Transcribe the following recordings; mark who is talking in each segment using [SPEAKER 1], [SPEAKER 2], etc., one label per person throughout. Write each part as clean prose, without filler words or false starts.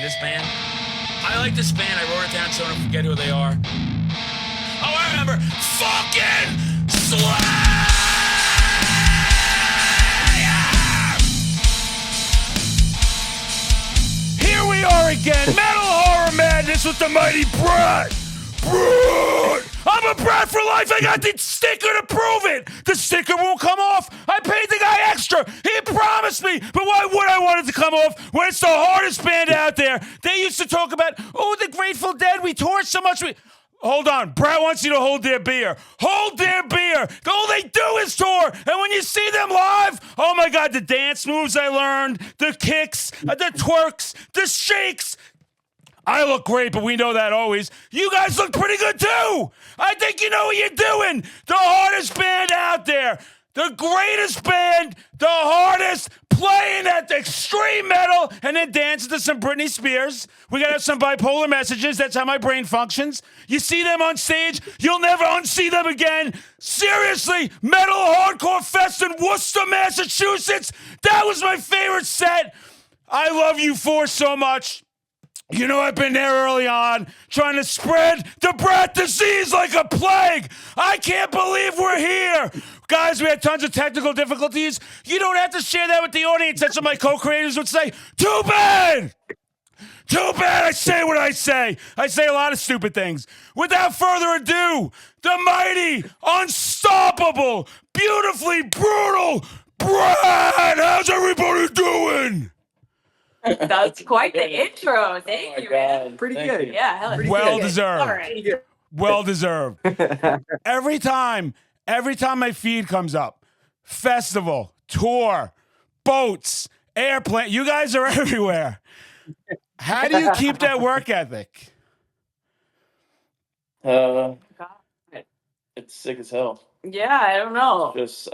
[SPEAKER 1] this band? I like this band. I wrote it down so I don't forget who they are. Oh, I remember. Fucking Slayer! Here we are again. Metal Horror Madness with the mighty BRAT. BRAT! I'm a BRAT for life. I got the sticker to prove it. The sticker won't come off. I paid the guy extra. He promised me. But why would I want it to come off when it's the hardest band out there? They used to talk about, oh, the Grateful Dead. We toured so much. Hold on. BRAT wants you to hold their beer. Hold their beer. All they do is tour. And when you see them live, oh, my God, the dance moves I learned, the kicks, the twerks, the shakes. I look great, but we know that always. You guys look pretty good, too. I think you know what you're doing. The hardest band out there. The greatest band. The hardest. Playing at the extreme metal and then dancing to some Britney Spears. We got to have some bipolar messages. That's how my brain functions. You see them on stage, you'll never unsee them again. Seriously, Metal Hardcore Fest in Worcester, Massachusetts. That was my favorite set. I love you four so much. You know, I've been there early on, trying to spread the BRAT disease like a plague. I can't believe we're here. Guys, we had tons of technical difficulties. You don't have to share that with the audience. That's what my co-creators would say. Too bad. Too bad I say what I say. I say a lot of stupid things. Without further ado, the mighty, unstoppable, beautifully brutal BRAT. How's everybody doing?
[SPEAKER 2] That's quite the intro. Thank you, man.
[SPEAKER 3] Pretty
[SPEAKER 4] Thank
[SPEAKER 3] good.
[SPEAKER 4] you.
[SPEAKER 2] Yeah, hell
[SPEAKER 1] Well
[SPEAKER 2] yeah.
[SPEAKER 1] deserved.
[SPEAKER 2] All right.
[SPEAKER 1] Well deserved. Every time my feed comes up, festival, tour, boats, airplane, you guys are everywhere. How do you keep that work ethic?
[SPEAKER 4] It's sick as hell.
[SPEAKER 2] Yeah, I don't know.
[SPEAKER 4] Just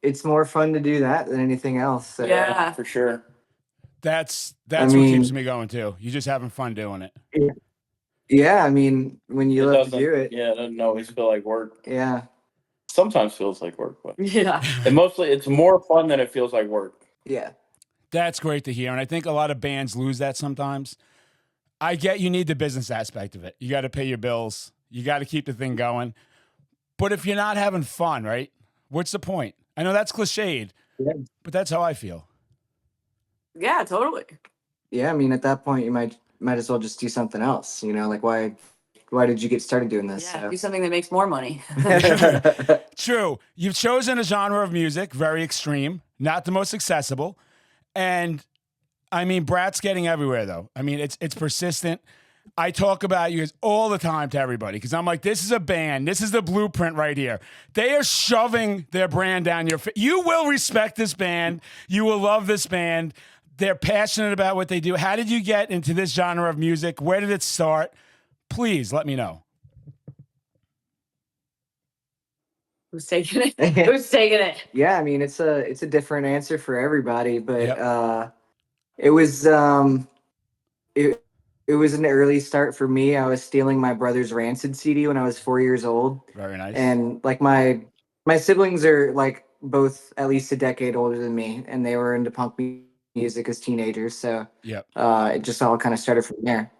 [SPEAKER 3] It's more fun to do that than anything else. So.
[SPEAKER 2] Yeah.
[SPEAKER 4] for sure.
[SPEAKER 1] That's
[SPEAKER 3] I
[SPEAKER 1] what
[SPEAKER 3] mean-
[SPEAKER 1] keeps me going too. You just having fun doing it.
[SPEAKER 3] Yeah, I mean, when you love to
[SPEAKER 4] doesn't-
[SPEAKER 3] do it.
[SPEAKER 4] Yeah, it doesn't always feel like work.
[SPEAKER 3] Yeah.
[SPEAKER 4] Sometimes feels like work, but
[SPEAKER 2] Yeah.
[SPEAKER 4] and mostly it's more fun than it feels like work.
[SPEAKER 3] Yeah.
[SPEAKER 1] That's great to hear. And I think a lot of bands lose that sometimes. I get you need the business aspect of it. You got to pay your bills. You got to keep the thing going. But if you're not having fun, right? What's the point? I know that's cliched, but that's how I feel.
[SPEAKER 2] Yeah, totally.
[SPEAKER 3] Yeah, I mean, at that point, you might as well just do something else. You know, like why did you get started doing this?
[SPEAKER 2] Yeah, do something that makes more money.
[SPEAKER 1] True. You've chosen a genre of music, very extreme, not the most accessible. And I mean, BRAT's getting everywhere though. I mean, it's persistent. I talk about you guys all the time to everybody because I'm like, this is a band. This is the blueprint right here. They are shoving their brand down your face. You will respect this band. You will love this band. They're passionate about what they do. How did you get into this genre of music? Where did it start? Please let me know.
[SPEAKER 2] Who's taking it? Who's taking it?
[SPEAKER 3] Yeah, I mean, it's a different answer for everybody, but
[SPEAKER 1] Yep.
[SPEAKER 3] it was it was an early start for me. I was stealing my brother's Rancid CD when I was 4 years old.
[SPEAKER 1] Very nice.
[SPEAKER 3] And like my siblings are like both at least a decade older than me, and they were into punk music as teenagers. So
[SPEAKER 1] Yep.
[SPEAKER 3] it just all kind of started from there.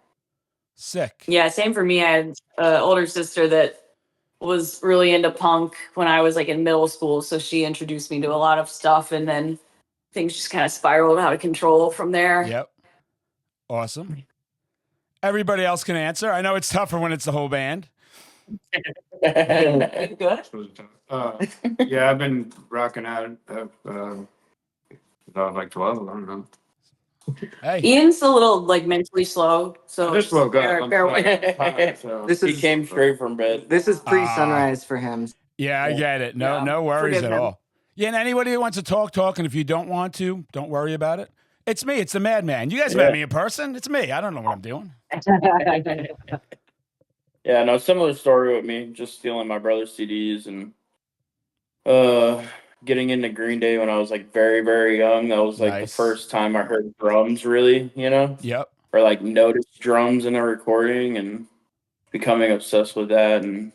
[SPEAKER 1] Sick.
[SPEAKER 2] Yeah, same for me. I had an older sister that was really into punk when I was like in middle school. So she introduced me to a lot of stuff, and then things just kind of spiraled out of control from there.
[SPEAKER 1] Yep. Awesome. Everybody else can answer. I know it's tougher when it's the whole band.
[SPEAKER 2] Good.
[SPEAKER 5] Yeah, I've been rocking out like 12. I don't know.
[SPEAKER 1] Hey,
[SPEAKER 2] Ian's a little like mentally slow, so
[SPEAKER 5] I just woke up.
[SPEAKER 2] bear-
[SPEAKER 5] I'm
[SPEAKER 2] bear with-
[SPEAKER 5] tired, so.
[SPEAKER 3] This
[SPEAKER 4] He
[SPEAKER 3] is
[SPEAKER 4] came straight from bed.
[SPEAKER 3] this is pre-sunrise for him.
[SPEAKER 1] yeah, I get it. No,
[SPEAKER 2] Yeah.
[SPEAKER 1] no worries
[SPEAKER 2] Forgive
[SPEAKER 1] at
[SPEAKER 2] him.
[SPEAKER 1] all. Yeah, and anybody who wants to talk, and if you don't want to, don't worry about it. It's me. It's the madman. You guys met
[SPEAKER 4] Yeah.
[SPEAKER 1] me in person. It's me. I don't know what I'm doing.
[SPEAKER 4] Yeah, no, similar story with me. Just stealing my brother's CDs and getting into Green Day when I was like very, very young. That was like
[SPEAKER 1] Nice.
[SPEAKER 4] the first time I heard drums really,
[SPEAKER 1] Yep.
[SPEAKER 4] or like noticed drums in a recording and becoming obsessed with that and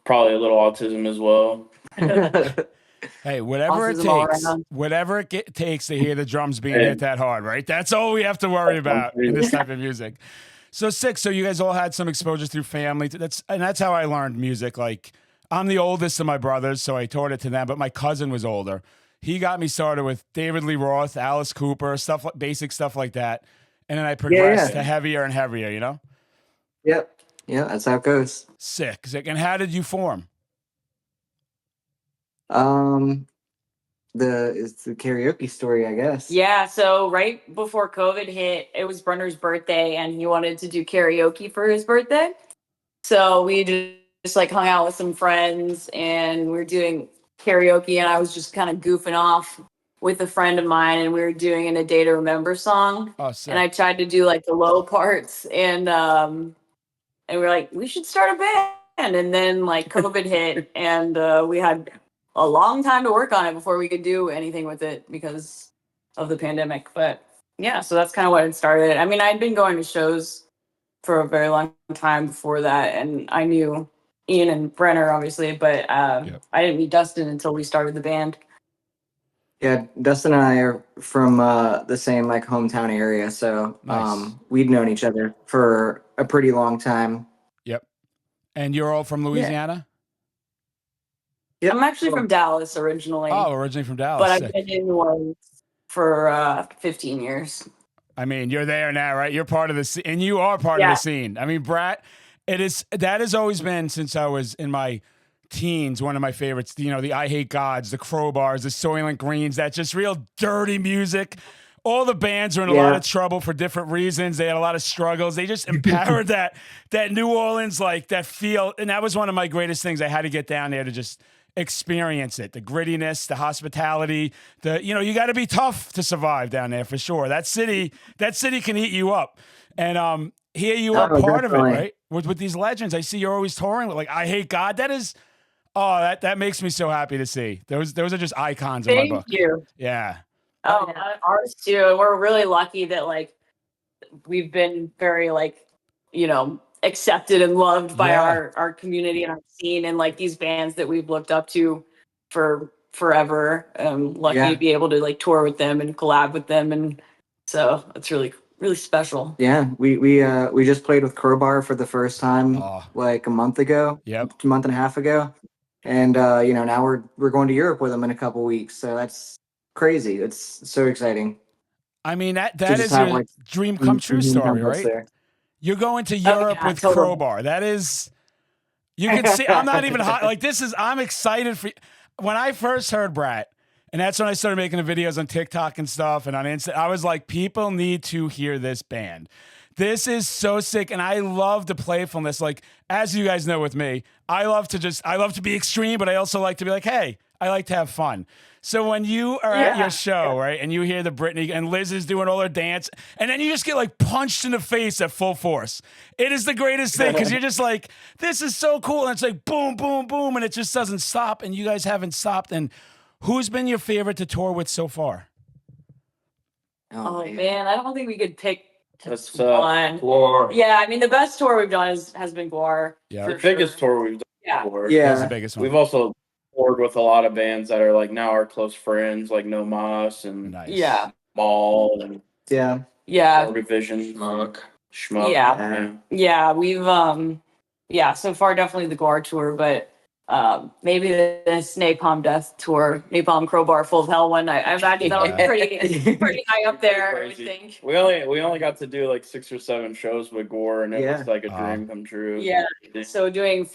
[SPEAKER 4] probably a little autism as well.
[SPEAKER 1] Hey, whatever it
[SPEAKER 2] Bosses all
[SPEAKER 1] takes,
[SPEAKER 2] around.
[SPEAKER 1] whatever it takes to hear the drums being hit that hard, right? That's all we have to worry about in this type of music. So sick. So you guys all had some exposure through family. That's how I learned music. Like I'm the oldest of my brothers, so I taught it to them. But my cousin was older. He got me started with David Lee Roth, Alice Cooper, stuff like basic stuff like that, and then I progressed to heavier and heavier. You know.
[SPEAKER 3] Yep. Yeah, that's how it goes.
[SPEAKER 1] Sick. And how did you form?
[SPEAKER 3] It's the karaoke story, I guess.
[SPEAKER 2] Yeah, so right before COVID hit, it was Brenner's birthday, and he wanted to do karaoke for his birthday. So we just like hung out with some friends, and we were doing karaoke, and I was just kind of goofing off with a friend of mine, and we were doing an "A Day to Remember" song.
[SPEAKER 1] Oh, sick.
[SPEAKER 2] And I tried to do like the low parts, and we were like, we should start a band. And then like COVID hit, and we had a long time to work on it before we could do anything with it because of the pandemic. But yeah, so that's kind of what it started. I mean, I'd been going to shows for a very long time before that, and I knew Ian and Brenner obviously, but I didn't meet Dustin until we started the band.
[SPEAKER 3] Yeah, Dustin and I are from the same like hometown area, so
[SPEAKER 1] Nice.
[SPEAKER 3] we'd known each other for a pretty long time.
[SPEAKER 1] Yep. And you're all from Louisiana?
[SPEAKER 3] Yep.
[SPEAKER 2] I'm actually from Dallas originally.
[SPEAKER 1] Oh, originally from Dallas.
[SPEAKER 2] But
[SPEAKER 1] Sick.
[SPEAKER 2] I've been in New Orleans for 15 years.
[SPEAKER 1] I mean, you're there now, right? You're part of the scene, and you are part of the scene. I mean, Brat, that has always been since I was in my teens, one of my favorites. You know, the I Hate Gods, the Crowbars, the Soylent Greens, that just real dirty music. All the bands are in a lot of trouble for different reasons. They had a lot of struggles. They just empowered that New Orleans, like that feel. And that was one of my greatest things. I had to get down there to just experience it, the grittiness, the hospitality, you got to be tough to survive down there for sure. That city can eat you up. And here you are part of it, right? With these legends. I see you're always touring with like I Hate God. That is that makes me so happy to see. Those are just icons in my book.
[SPEAKER 2] Thank you.
[SPEAKER 1] Yeah.
[SPEAKER 2] Oh, ours too. And we're really lucky that like we've been very like, accepted and loved by our community and our scene, and like these bands that we've looked up to for forever. Lucky to be able to like tour with them and collab with them, and so it's really, really special.
[SPEAKER 3] Yeah, we just played with Crowbar for the first time like a month ago.
[SPEAKER 1] Yep.
[SPEAKER 3] A month and a half ago. And now we're going to Europe with them in a couple weeks. So that's crazy. It's so exciting.
[SPEAKER 1] I mean, that is your dream come true story, right?
[SPEAKER 3] There.
[SPEAKER 1] You're going to Europe with Crowbar. That is, you can see, I'm not even hot. Like I'm excited for you. When I first heard Brat, and that's when I started making the videos on TikTok and stuff and on Insta, I was like, people need to hear this band. This is so sick. And I love the playfulness. Like, as you guys know with me, I love to be extreme, but I also like to be like, hey, I like to have fun. So when you are at your show, right, and you hear the Britney and Liz is doing all her dance, and then you just get like punched in the face at full force. It is the greatest thing because you're just like, this is so cool. And it's like boom, boom, boom. And it just doesn't stop. And you guys haven't stopped. And who's been your favorite to tour with so far?
[SPEAKER 2] Oh man, I don't think we could pick
[SPEAKER 4] That's
[SPEAKER 2] one.
[SPEAKER 4] Guar.
[SPEAKER 2] Yeah, I mean the best tour we've done has been Guar.
[SPEAKER 1] Yeah,
[SPEAKER 4] the biggest tour we've done.
[SPEAKER 2] Yeah.
[SPEAKER 4] Before.
[SPEAKER 3] Yeah,
[SPEAKER 1] that's the biggest one.
[SPEAKER 4] We've also toured with a lot of bands that are like now our close friends, like No Mas and Mall and Revision, Schmuck.
[SPEAKER 2] Yeah, we've so far definitely the Guar tour, but maybe this Napalm Death tour, Napalm Crowbar Full of Hell one. I imagine that was pretty high up there. I think
[SPEAKER 4] we only got to do like 6 or 7 shows with Gore, and it was like a dream come true.
[SPEAKER 2] Yeah, so doing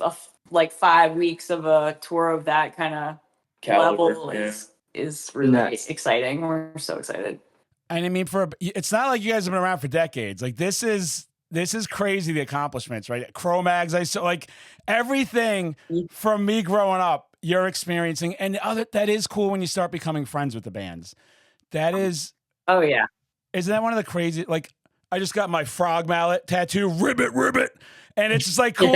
[SPEAKER 2] like 5 weeks of a tour of that kind of level is really exciting. We're so excited.
[SPEAKER 1] And I mean, it's not like you guys have been around for decades. Like this is crazy, the accomplishments, right? Cro-Mags, I saw like everything from me growing up, you're experiencing. And that is cool when you start becoming friends with the bands. That is.
[SPEAKER 2] Oh, yeah.
[SPEAKER 1] Isn't that one of the crazy, like, I just got my frog mallet tattoo, ribbit. And it's just like cool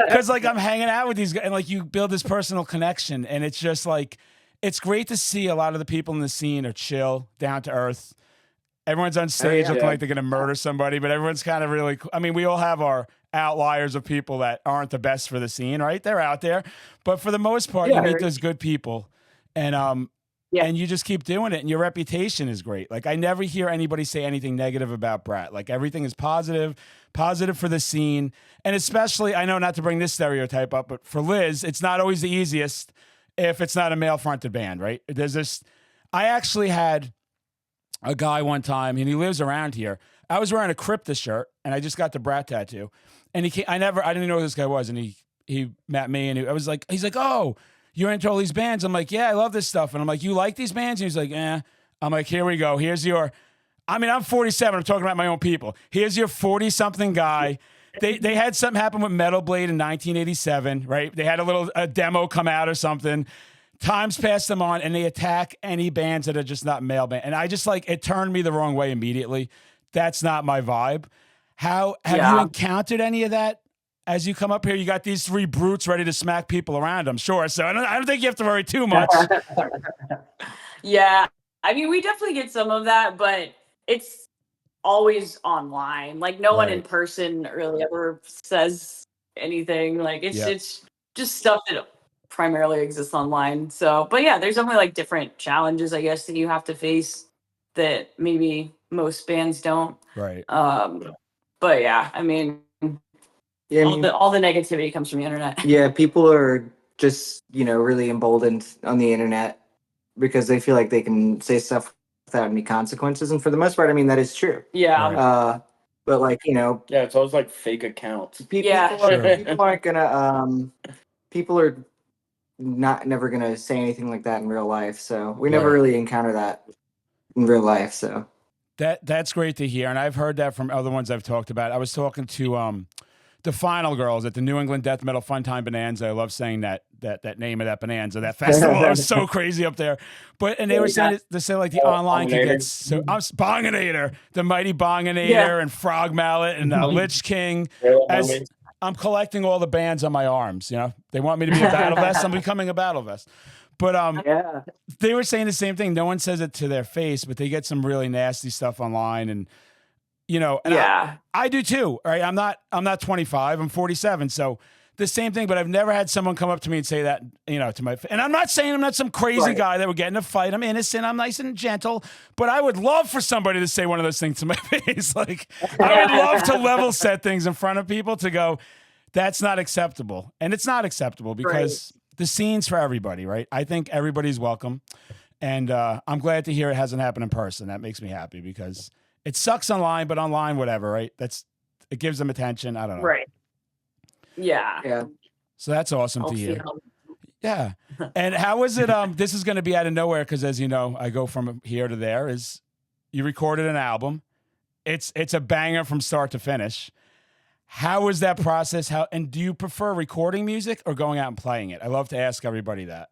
[SPEAKER 1] because like I'm hanging out with these guys and like you build this personal connection. And it's just like, it's great to see a lot of the people in the scene are chill, down to earth. Everyone's on stage looking like they're going to murder somebody, but everyone's kind of really cool. I mean, we all have our outliers of people that aren't the best for the scene, right? They're out there. But for the most part, you meet those good people. And
[SPEAKER 2] Yeah.
[SPEAKER 1] and you just keep doing it, and your reputation is great. Like, I never hear anybody say anything negative about BRAT. Like, everything is positive for the scene. And especially, I know not to bring this stereotype up, but for Liz, it's not always the easiest if it's not a male fronted band, right? I actually had a guy one time, and he lives around here. I was wearing a Crypta shirt, and I just got the BRAT tattoo. And I didn't know who this guy was. And he met me, and he's like, oh, you're into all these bands? I'm like, yeah, I love this stuff. And I'm like, you like these bands? And he's like, eh. I'm like, here we go. I'm 47. I'm talking about my own people. Here's your 40-something guy. They had something happen with Metal Blade in 1987, right? They had a demo come out or something. Times passed them on, and they attack any bands that are just not male band. And I just it turned me the wrong way immediately. That's not my vibe. Have you encountered any of that? As you come up here, you got these three brutes ready to smack people around, I'm sure. So I don't think you have to worry too much.
[SPEAKER 2] Yeah. I mean, we definitely get some of that, but it's always online. Like, no one in person really ever says anything. Like, it's just stuff that primarily exists online. So, but yeah, there's definitely like different challenges, I guess, that you have to face that maybe most bands don't.
[SPEAKER 1] Right.
[SPEAKER 2] But yeah, I mean, all the negativity comes from the internet.
[SPEAKER 3] Yeah, people are just, really emboldened on the internet because they feel like they can say stuff without any consequences. And for the most part, I mean, that is true.
[SPEAKER 2] Yeah.
[SPEAKER 1] Right.
[SPEAKER 3] But
[SPEAKER 4] yeah, it's always like fake accounts.
[SPEAKER 3] People aren't gonna, people are never gonna say anything like that in real life. So we never really encounter that in real life. So
[SPEAKER 1] that's great to hear. And I've heard that from other ones I've talked about. I was talking to, the Final Girls at the New England Death Metal Funtime Bonanza. I love saying that name of that bonanza, that festival. It was so crazy up there. And they were saying like the online can get so I'm Bonginator, the mighty Bonginator, and Frog Mallet and Lich King. As I'm collecting all the bands on my arms, they want me to be a battle vest. I'm becoming a battle vest. But they were saying the same thing. No one says it to their face, but they get some really nasty stuff online, and I do too, right? I'm not 25, I'm 47. So the same thing, but I've never had someone come up to me and say that, to my face. And I'm not saying I'm not some crazy guy that would get in a fight. I'm innocent. I'm nice and gentle, but I would love for somebody to say one of those things to my face. Like, I would love to level set things in front of people to go, that's not acceptable. And it's not acceptable because the scene's for everybody, right? I think everybody's welcome. And I'm glad to hear it hasn't happened in person. That makes me happy because it sucks online, but online, whatever, right? It gives them attention. I don't know.
[SPEAKER 2] Right. Yeah.
[SPEAKER 3] Yeah.
[SPEAKER 1] So that's awesome to hear. Yeah. And how was it? This is going to be out of nowhere because, as you know, I go from here to there. Is you recorded an album? It's a banger from start to finish. How was that process? And do you prefer recording music or going out and playing it? I love to ask everybody that.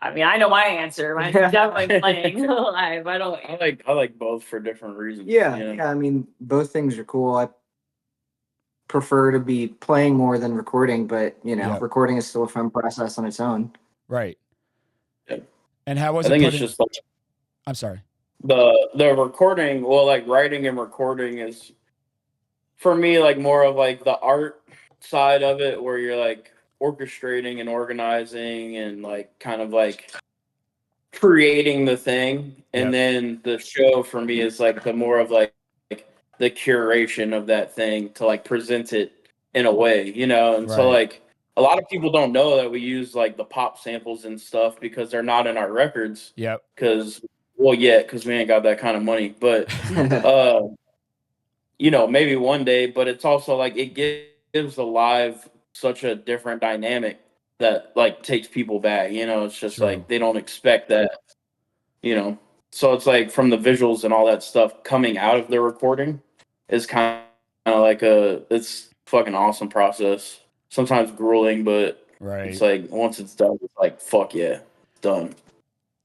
[SPEAKER 2] I mean, I know my answer. I'm definitely playing live.
[SPEAKER 4] I like both for different reasons.
[SPEAKER 3] Yeah. I mean, both things are cool. I prefer to be playing more than recording, but recording is still a fun process on its own.
[SPEAKER 1] Right.
[SPEAKER 4] Yeah.
[SPEAKER 1] And how was it?
[SPEAKER 4] I think it's just like,
[SPEAKER 1] I'm sorry.
[SPEAKER 4] The recording, well, like writing and recording is for me like more of like the art side of it, where you're like orchestrating and organizing and like kind of like creating the thing. And then the show for me is like the more of like the curation of that thing to like present it in a way, and so like a lot of people don't know that we use like the pop samples and stuff because they're not in our records. Because we ain't got that kind of money, but maybe one day. But it's also like it gives the live such a different dynamic that like takes people back. It's just like they don't expect that. So it's like from the visuals and all that stuff coming out of the recording is kind of like it's fucking awesome process. Sometimes grueling, but it's like once it's done, it's like fuck yeah, it's done.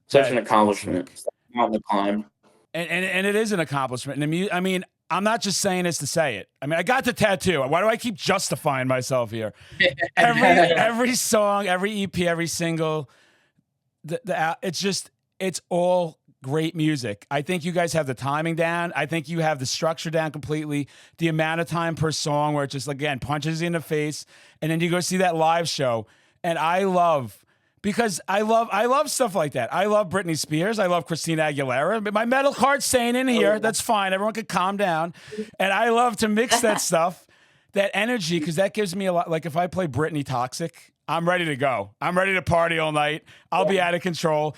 [SPEAKER 4] Such an accomplishment. It's like mountain to climb.
[SPEAKER 1] And it is an accomplishment. And I mean, I'm not just saying this to say it. I mean, I got the tattoo. Why do I keep justifying myself here? Every song, every EP, every single, it's all great music. I think you guys have the timing down. I think you have the structure down completely. The amount of time per song where it just, again, punches you in the face. And then you go see that live show. And I love because I love stuff like that. I love Britney Spears. I love Christina Aguilera. But my metal card's staying in here. That's fine. Everyone can calm down. And I love to mix that stuff, that energy, because that gives me a lot. Like if I play Britney Toxic, I'm ready to go. I'm ready to party all night. I'll be out of control.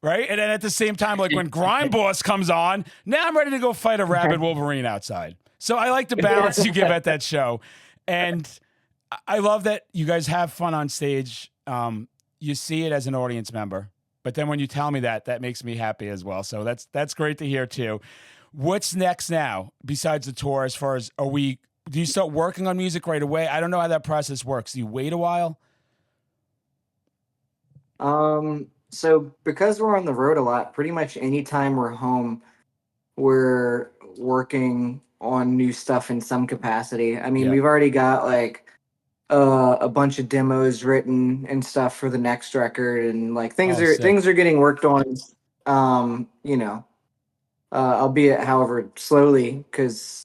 [SPEAKER 1] Right? And then at the same time, like when Grime Boss comes on, now I'm ready to go fight a rabid Wolverine outside. So I like the balance you give at that show. And I love that you guys have fun on stage. You see it as an audience member, but then when you tell me that, that makes me happy as well. So that's great to hear too. What's next now besides the tour? As far as do you start working on music right away? I don't know how that process works. Do you wait a while?
[SPEAKER 3] So because we're on the road a lot, pretty much anytime we're home, we're working on new stuff in some capacity. I mean,
[SPEAKER 1] Yeah.
[SPEAKER 3] we've already got like a bunch of demos written and stuff for the next record, and like
[SPEAKER 1] Oh, sick.
[SPEAKER 3] things are getting worked on. You know, albeit however slowly, because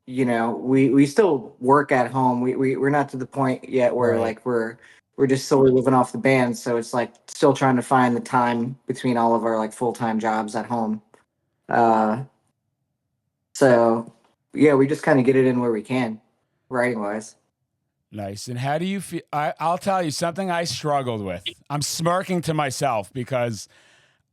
[SPEAKER 3] you know we still work at home. We're not to the point yet where
[SPEAKER 1] Right.
[SPEAKER 3] like we're just solely living off the band. So it's like still trying to find the time between all of our like full-time jobs at home. So yeah, we just kind of get it in where we can, writing wise.
[SPEAKER 1] Nice. And how do you feel? I'll tell you something I struggled with. I'm smirking to myself because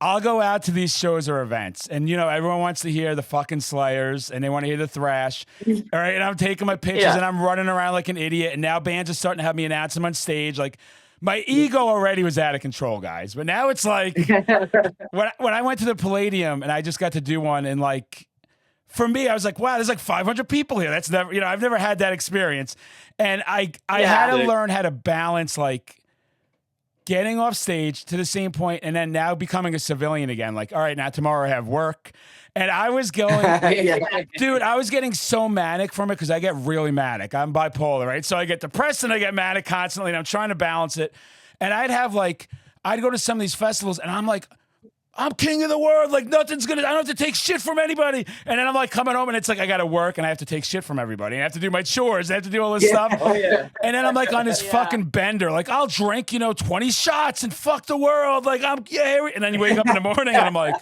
[SPEAKER 1] I'll go out to these shows or events, and you know everyone wants to hear the fucking Slayers and they want to hear the thrash. All right, and I'm taking my pictures and I'm running around like an idiot. And now bands are starting to have me announce them on stage. Like my ego already was out of control, guys, but now it's like when I went to the Palladium and I just got to do one, and like for me, I was like, wow, there's like 500 people here. That's never, I've never had that experience, and I had to learn how to balance like getting off stage to the same point and then now becoming a civilian again. Like, all right, now tomorrow I have work. And I was going, dude, I was getting so manic from it because I get really manic. I'm bipolar, right? So I get depressed and I get manic constantly, and I'm trying to balance it. And I'd go to some of these festivals and I'm like, I'm king of the world. Like I don't have to take shit from anybody. And then I'm like coming home and it's like, I got to work and I have to take shit from everybody. And I have to do my chores. I have to do all this stuff.
[SPEAKER 4] Oh yeah.
[SPEAKER 1] And then I'm like on this fucking bender. Like I'll drink, 20 shots and fuck the world. Like and then you wake up in the morning and I'm like,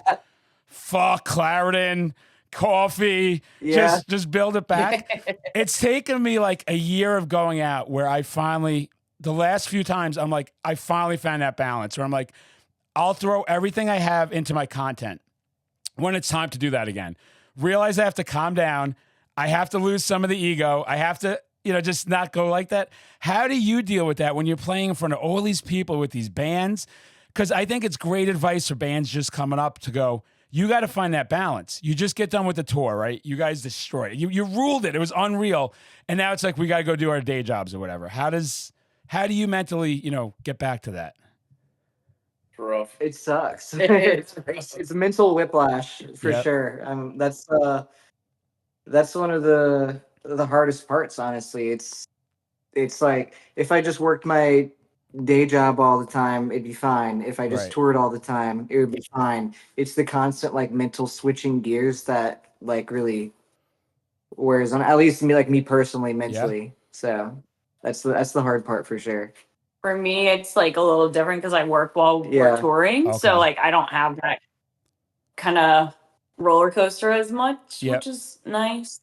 [SPEAKER 1] fuck Claritin, coffee, just build it back. It's taken me like a year of going out where the last few times I'm like, I finally found that balance where I'm like, I'll throw everything I have into my content when it's time to do that again. Realize I have to calm down. I have to lose some of the ego. I have to, just not go like that. How do you deal with that when you're playing in front of all these people with these bands? Because I think it's great advice for bands just coming up to go, you got to find that balance. You just get done with the tour, right? You guys destroyed it. You ruled it. It was unreal. And now it's like, we got to go do our day jobs or whatever. How do you mentally, get back to that?
[SPEAKER 4] Rough.
[SPEAKER 3] It sucks. It's a mental whiplash for sure. That's one of the hardest parts, honestly. It's like if I just worked my day job all the time, it'd be fine. If I just toured all the time, it would be fine. It's the constant like mental switching gears that like really wears on, at least me personally, mentally. Yeah. So that's the hard part for sure.
[SPEAKER 2] For me, it's like a little different because I work while we're touring.
[SPEAKER 1] Okay.
[SPEAKER 2] So like I don't have that kind of roller coaster as much, which is nice.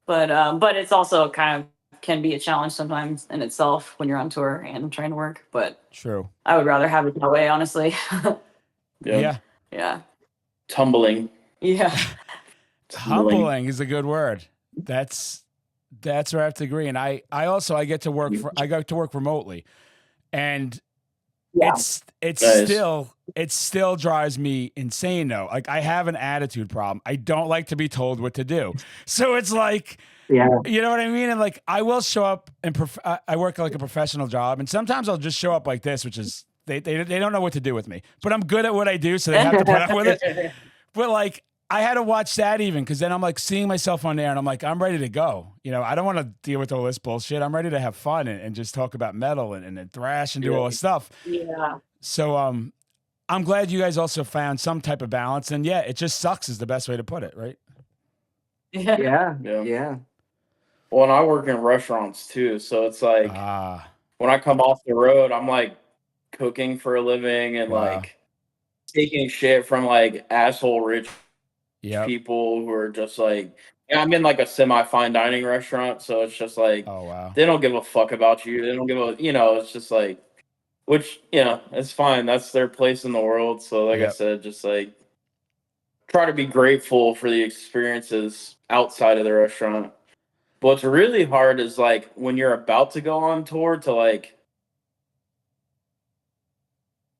[SPEAKER 2] But it's also kind of can be a challenge sometimes in itself when you're on tour and trying to work. But
[SPEAKER 1] true.
[SPEAKER 2] I would rather have it that way, honestly.
[SPEAKER 1] Yeah.
[SPEAKER 4] Tumbling.
[SPEAKER 2] Yeah.
[SPEAKER 1] Humbling is a good word. That's where I have to agree. And I get to work remotely. And it still drives me insane though. Like I have an attitude problem. I don't like to be told what to do. So it's like, you know what I mean? And like, I will show up and I work like a professional job. And sometimes I'll just show up like this, which is, they don't know what to do with me, but I'm good at what I do. So they have to put up with it. But like, I had to watch that even because then I'm like seeing myself on there and I'm like, I'm ready to go. I don't want to deal with all this bullshit. I'm ready to have fun and just talk about metal and thrash and do all this stuff.
[SPEAKER 2] Yeah.
[SPEAKER 1] So I'm glad you guys also found some type of balance. And yeah, it just sucks is the best way to put it, right?
[SPEAKER 3] Yeah.
[SPEAKER 4] Well, and I work in restaurants too. So it's like when I come off the road, I'm like cooking for a living and
[SPEAKER 1] Wow.
[SPEAKER 4] like taking shit from like asshole rich
[SPEAKER 1] Yep.
[SPEAKER 4] people who are just like, I'm in like a semi fine dining restaurant, so it's just like
[SPEAKER 1] Oh wow.
[SPEAKER 4] they don't give a fuck about you. They don't give a, it's just like, which it's fine. That's their place in the world. So like I
[SPEAKER 1] Yep.
[SPEAKER 4] said, just like try to be grateful for the experiences outside of the restaurant. But what's really hard is like when you're about to go on tour to like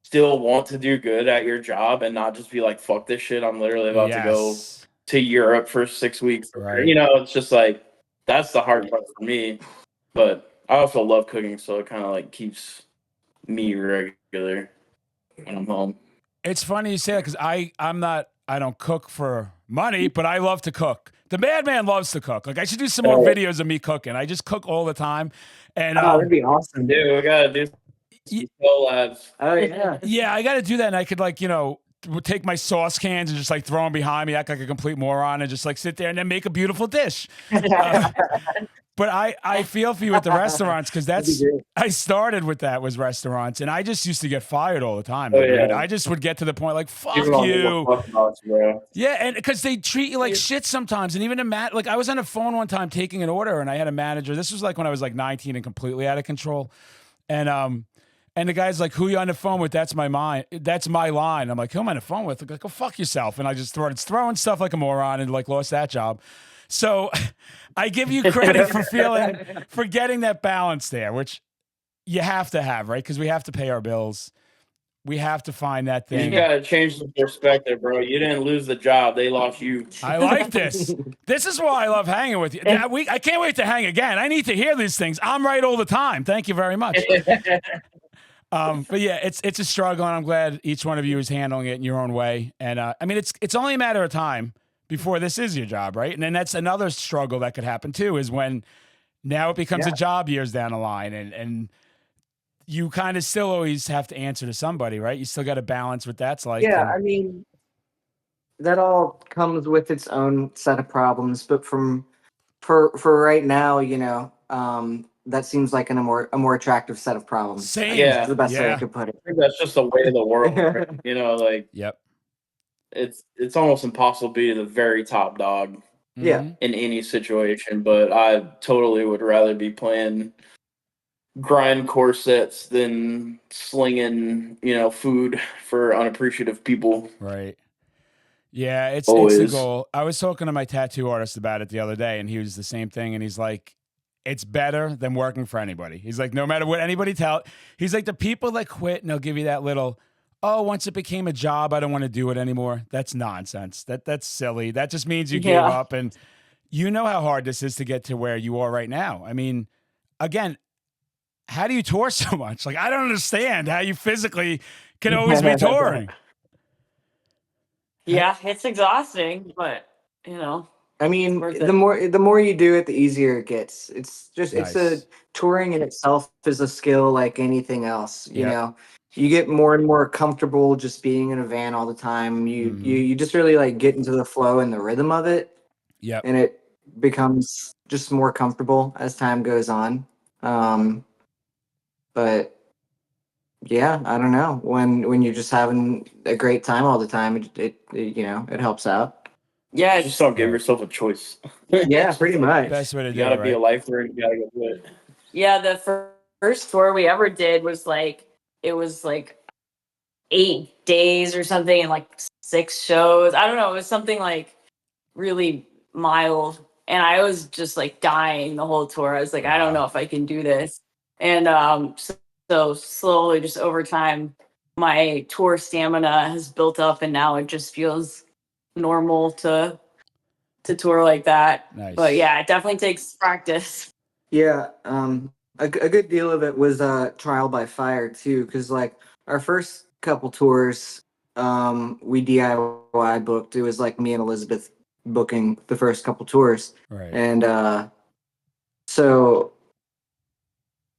[SPEAKER 4] still want to do good at your job and not just be like, fuck this shit. I'm literally about to go
[SPEAKER 1] Yes.
[SPEAKER 4] to Europe for 6 weeks.
[SPEAKER 1] Right.
[SPEAKER 4] It's just like that's the hard part for me. But I also love cooking, so it kind of like keeps me regular when I'm home.
[SPEAKER 1] It's funny you say that because I don't cook for money, but I love to cook. The madman loves to cook. Like I should do some more videos of me cooking. I just cook all the time. And
[SPEAKER 3] Oh, that'd be awesome.
[SPEAKER 4] Dude, we gotta do some collabs.
[SPEAKER 3] Oh yeah.
[SPEAKER 1] yeah, I got to do that. And I could like, take my sauce cans and just like throw them behind me, act like a complete moron and just like sit there and then make a beautiful dish. But I feel for you with the restaurants because I started with that was restaurants and I just used to get fired all the time. Dude. I just would get to the point like, fuck you. Yeah, and because they treat you like shit sometimes. And even like I was on the phone one time taking an order and I had a manager. This was like when I was like 19 and completely out of control. And the guy's like, who you on the phone with? That's my line. I'm like, who am I on the phone with? Like, go fuck yourself. And I just started throwing stuff like a moron and like lost that job. So I give you credit for getting that balance there, which you have to have, right? Because we have to pay our bills. We have to find that thing.
[SPEAKER 4] You gotta change the perspective, bro. You didn't lose the job; they lost you.
[SPEAKER 1] I like this. This is why I love hanging with you. I can't wait to hang again. I need to hear these things. I'm right all the time. Thank you very much. But yeah, it's a struggle, and I'm glad each one of you is handling it in your own way. And I mean, it's only a matter of time before this is your job, right? And then that's another struggle that could happen too, is when now it becomes a job years down the line, and you kind of still always have to answer to somebody, right? You still got to balance what that's like.
[SPEAKER 3] Yeah, I mean, that all comes with its own set of problems, but for right now, that seems like a more attractive set of problems.
[SPEAKER 1] Same.
[SPEAKER 3] That's the best way I could put it.
[SPEAKER 4] I think that's just the way of the world, right? Like
[SPEAKER 1] Yep.
[SPEAKER 4] It's almost impossible to be the very top dog.
[SPEAKER 3] Yeah.
[SPEAKER 4] In any situation, but I totally would rather be playing grind corsets than slinging, food for unappreciative people.
[SPEAKER 1] Right. Yeah, it's a goal. I was talking to my tattoo artist about it the other day, and he was the same thing. And he's like, it's better than working for anybody. He's like, no matter what anybody he's like, the people that quit and they'll give you that little, oh, once it became a job, I don't want to do it anymore. That's nonsense. That's silly. That just means you gave up. And you know how hard this is to get to where you are right now. I mean, again, how do you tour so much? Like, I don't understand how you physically can always be touring.
[SPEAKER 2] Yeah, it's exhausting, but
[SPEAKER 3] I mean, the more you do it, the easier it gets. It's just it's touring in itself is a skill like anything else. You know, you get more and more comfortable just being in a van all the time. You just really like get into the flow and the rhythm of it.
[SPEAKER 1] Yeah,
[SPEAKER 3] and it becomes just more comfortable as time goes on. But yeah, I don't know, when you're just having a great time all the time, it helps out.
[SPEAKER 2] Yeah,
[SPEAKER 4] just don't give yourself a choice.
[SPEAKER 3] Yeah, pretty much.
[SPEAKER 1] Best way to do it.
[SPEAKER 4] You gotta be a lifer and you gotta go do it.
[SPEAKER 2] Yeah, the first tour we ever did was like 8 days or something and like 6 shows. I don't know, it was something like really mild, and I was just like dying the whole tour. I was like, I don't know if I can do this. And so slowly, just over time, my tour stamina has built up, and now it just feels normal to tour like that.
[SPEAKER 1] Nice.
[SPEAKER 2] But yeah, it definitely takes practice.
[SPEAKER 3] Yeah, a good deal of it was trial by fire too, because like our first couple tours, we DIY booked. It was like me and Elizabeth booking the first couple tours,
[SPEAKER 1] right?
[SPEAKER 3] And so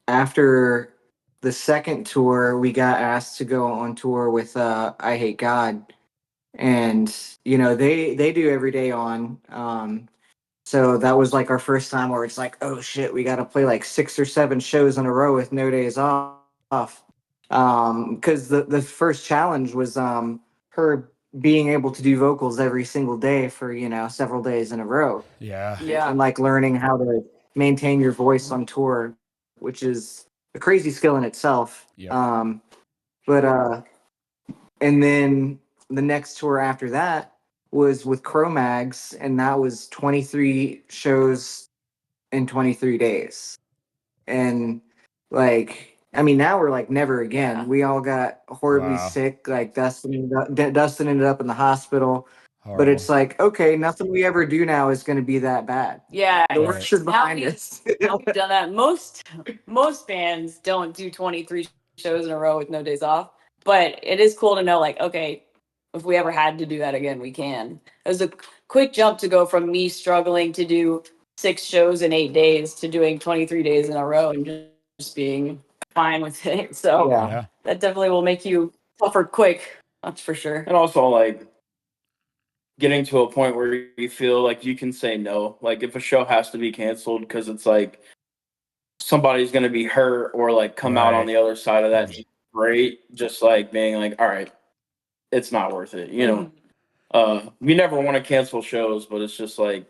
[SPEAKER 3] after the second tour, we got asked to go on tour with I Hate God, and they do every day on. So that was like our first time where it's like, oh shit, we got to play like 6 or 7 shows in a row with no days off. Because the first challenge was her being able to do vocals every single day for several days in a row,
[SPEAKER 1] Yeah.
[SPEAKER 2] Yeah.
[SPEAKER 3] and like learning how to maintain your voice on tour, which is a crazy skill in itself.
[SPEAKER 1] Yep.
[SPEAKER 3] But and then the next tour after that was with Cro-Mags, and that was 23 shows in 23 days. And like, I mean, now we're like never again.
[SPEAKER 2] Yeah.
[SPEAKER 3] We all got horribly
[SPEAKER 1] Wow.
[SPEAKER 3] sick. Like Dustin ended up in the hospital. But
[SPEAKER 1] Horrible.
[SPEAKER 3] it's like, okay, nothing we ever do now is going to be that bad.
[SPEAKER 2] Yeah.
[SPEAKER 3] The
[SPEAKER 1] Right.
[SPEAKER 3] worst is behind us.
[SPEAKER 2] Now we've done that. Most bands don't do 23 shows in a row with no days off. But it is cool to know, like, okay, if we ever had to do that again, we can. It was a quick jump to go from me struggling to do 6 shows in 8 days to doing 23 days in a row and just being fine with it. So
[SPEAKER 3] Yeah.
[SPEAKER 1] Yeah.
[SPEAKER 2] that definitely will make you tougher quick. That's for sure.
[SPEAKER 4] And also, like, getting to a point where you feel like you can say no. Like, if a show has to be canceled because it's like somebody's going to be hurt or like come out on
[SPEAKER 1] Right.
[SPEAKER 4] the other side of that, great. Just like being like, all right, it's not worth it. You know, we never want to cancel shows, but it's just like